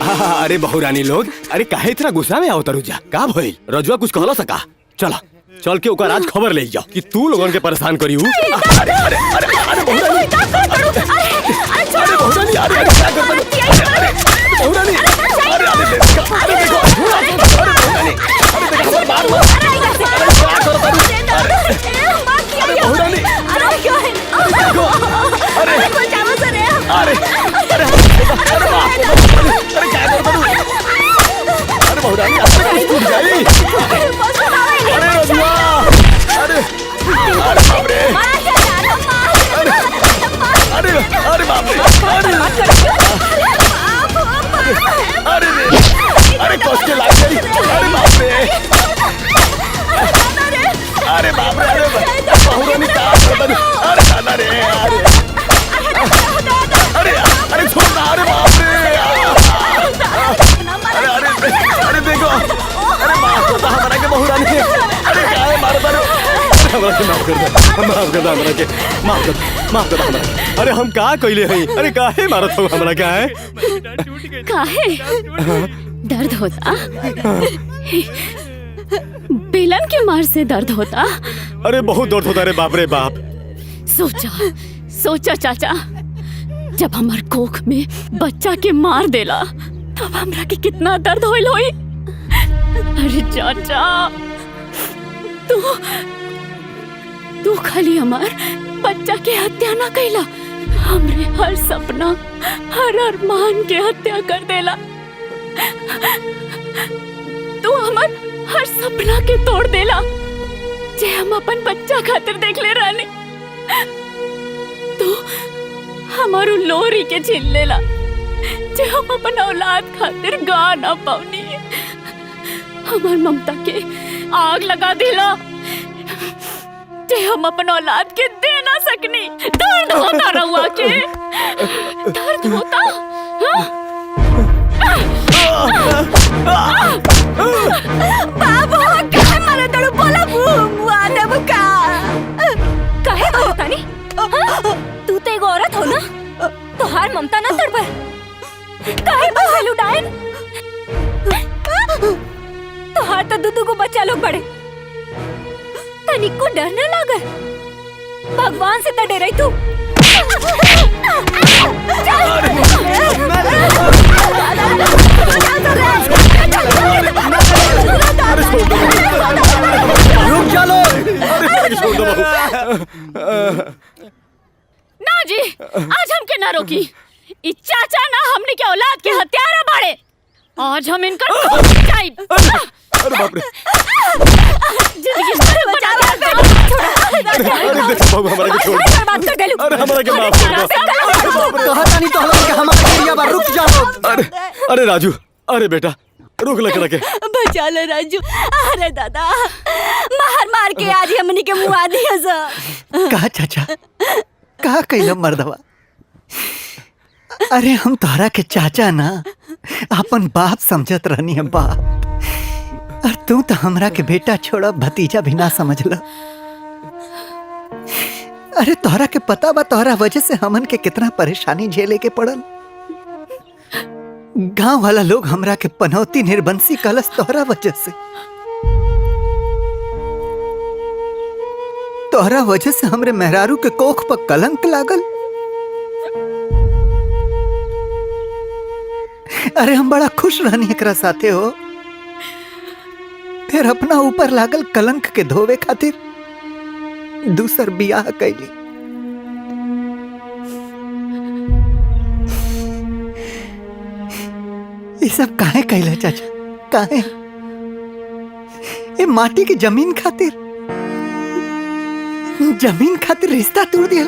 अरे बहुरानी लोग, अरे काहे इतना गुस्सा में आओ तरुजा? का भइल? रजुआ कुछ कहला सका? चला चल के ओकर आज खबर ले जाओ कि तू लोगन के परेशान करियो। अरे अरे अरे अरे बहुरानी, अरे बहुरानी, अरे अरे क्या करता है? अरे बहुरानी, अरे अरे देखो, अरे बहुरानी, अरे देखो बार बार, अरे क्या करता है? अरे बहुरानी, देखो, अरे अरे अरे अरे क्या करता है? अरे बहुरानी, अरे टूट जाई। अरे रजुआ, अरे अरे बाप रे, अरे अरे बाप रे, अरे अरे कष्ट के लाग गई। अरे बाप रे, अरे बाप रे, अरे बहुरानी का करता। अरे दादा रे, अरे अरे छोड़ ना, अरे बाप रे, अरे अरे अरे देखो, अरे माफ करता हमारा के बहुरानी के। अरे क्या है मारो तारो, हमरा के माफ कर दे, माफ कर दे हमरा के, माफ कर हमरा के। अरे हम का कइले हई? अरे काहे मारत हो हमरा? क्या है काहे दर्द होता? बेलन के मार से दर्द होता? अरे बहुत दर्द होता रे बाप रे बाप। सोचा सोचा चाचा, जब हमार कोख में बच्चा के मार देला तब हमरा के कितना दर्द होइल होई। अरे चाचा, तू खाली हमार बच्चा के हत्या ना कैला, हमरे हर सपना हर अरमान के हत्या कर देला। तू हमार हर सपना के तोड़ देला जे हम अपन बच्चा खातिर देख ले रहनी। तू हमारू लोरी के छीन लेला जे हम अपन औलाद खातिर गा ना पावनी। हमार ममता के आग लगा दिला जे हम अपन औलाद के दे ना सकनी। दर्द होता रहुआ के, दर्द होता। बाबू काहे मारे तड़ू? बोला बुआ देव का काहे बोलतानी? तू तो एगो औरत हो ना, तोहार ममता ना तड़पे। काहे बहलू डायन? तोहार तो दूधू को बच्चा लोग बड़े, तनिको डर न लागल? भगवान से तो डराई तू। रुक चलो। ना जी, आज हमके ना रोकी। ई चाचा ना हमने के औलाद के हत्यारा बाड़े। आज हम इनकर खून खिंचाई। अरे बाप रे, जिंदगी भर बचा के अरे देखो बाबू हमरा के छोड़। अरे हमरा के माफ कर दो। कहा तानी तो हमरा के हमारा एरिया बा, रुक जाओ। अरे अरे राजू, अरे बेटा रुक लग रखे। बचा ले राजू। अरे दादा, मार मार के आज हमनी के मुआ दिया सा। कहा चाचा, कहा कैला मर्दवा? अरे हम तोहरा के चाचा ना अपन बाप समझत रहनी है, बाप। और तू तो हमरा के बेटा छोड़ा भतीजा भी ना समझला। अरे तोहरा के पता बा तोहरा वजह से हमन के कितना परेशानी झेले के पड़ल। गांव वाला लोग हमरा के पनौती निर्बंसी कलस तोहरा वजह से। तोहरा वजह से हमरे मेहरारू के कोख पर कलंक लागल। अरे हम बड़ा खुश रहनी एकरा साथे हो, फिर अपना ऊपर लागल कलंक के धोवे खातिर दूसर बियाह कैली। ये सब काहे कैला चाचा? काहे? ये माटी की जमीन खातिर रिश्ता तोड़ दिया।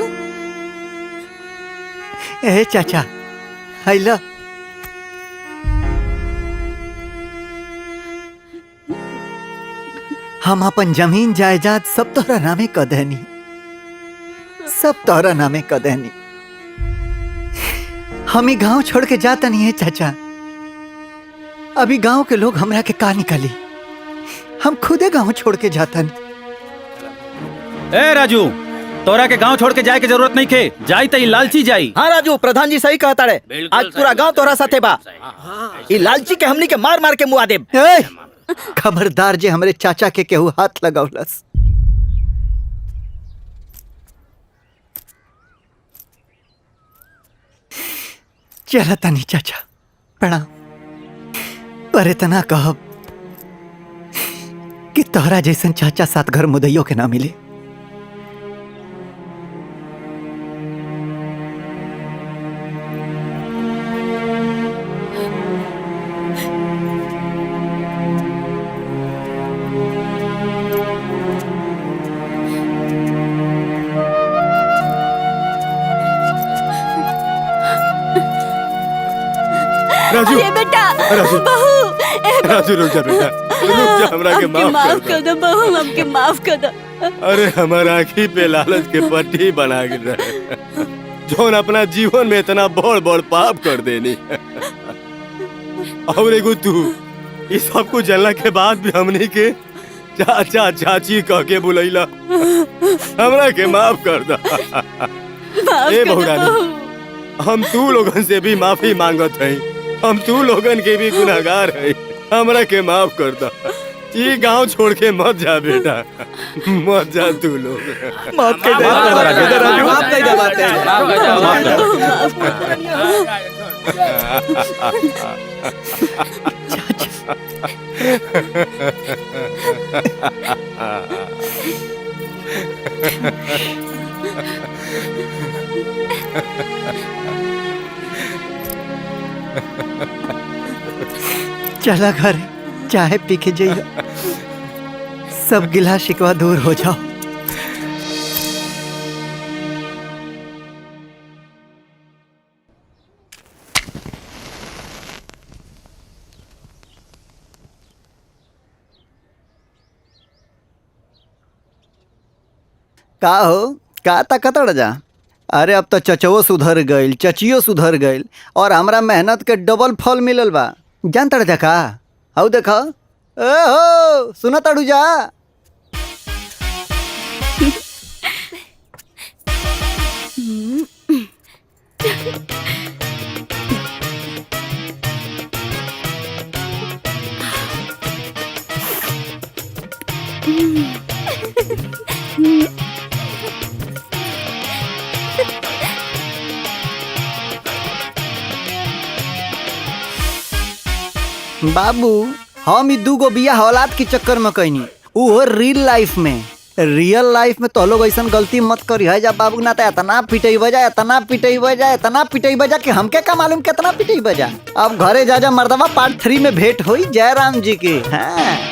ए चाचा, हैला हम अपन जमीन जायदाद सब तोहरा नामे क देनी, सब तोहरा नामे क देनी। हम ही गांव छोड़ के जाता नहीं है चाचा। अभी गांव के लोग हमरा के का निकाली, हम खुदे गांव छोड़ के जाता नहीं। ए राजू, तोरा के गांव छोड़ के जाए के जरूरत नहीं खे, जाई त ई लालची जाई। हाँ राजू, प्रधान जी सही कहता रे। आज पूरा गांव तोरा साथे बा। ई लालची के हमनी के मार मार के मुआ देब। खबरदार जे हमरे चाचा के केहू हाथ लगावलस। चला तनी चाचा, प्रणाम। पर इतना कहब कि तोहरा जैसन चाचा साथ घर मुदैयों के ना मिले। राजू, अरे बेटा, राजू, बहू, राजू रुक जा बेटा, रुक जा, हमरा के माफ कर दो बहू, हमके माफ कर दो। अरे हमारा आँखी पे लालच के पट्टी बना के रहे, जोन अपना जीवन में इतना बड़ बड़ पाप कर देनी। और एगो तू इस सब कुछ जानला के बाद भी हमनी के चाचा चाची कह के बुलैला, हमरा के माफ कर दा। ए बहुरानी, हम तू लोगन से भी माफी मांगत हई, हम तू लोगन के भी गुनाहगार है, हमरा के माफ कर दा। ये गांव छोड़ के मत जा बेटा, मत जा तू लोग। माफ कर दे राजू, माफ कर दे चला घर चाय पी के जाइए, सब गिला शिकवा दूर हो जाओ। का हो, का ताकत जा? अरे अब तो चचवो सुधर गईल, चचियो सुधर गईल, और हमरा मेहनत के डबल फल मिलल बा। जान तड़ जा का? हऊ देखा, ए हो, सुना तड़ू जा। बाबू, हम ई दूगो बिया औलाद के चक्कर में कहनी, वो रियल लाइफ में। रियल लाइफ में तो लोग ऐसा गलती मत करी है जा बाबू, ना तो इतना पिटई बजा, इतना पिटई बजा, इतना पिटई बजा कि हमके का मालूम कितना पिटई बजा। अब घरे जा जा मर्दवा, पार्ट 3 में भेंट हुई जय राम जी की। हाँ।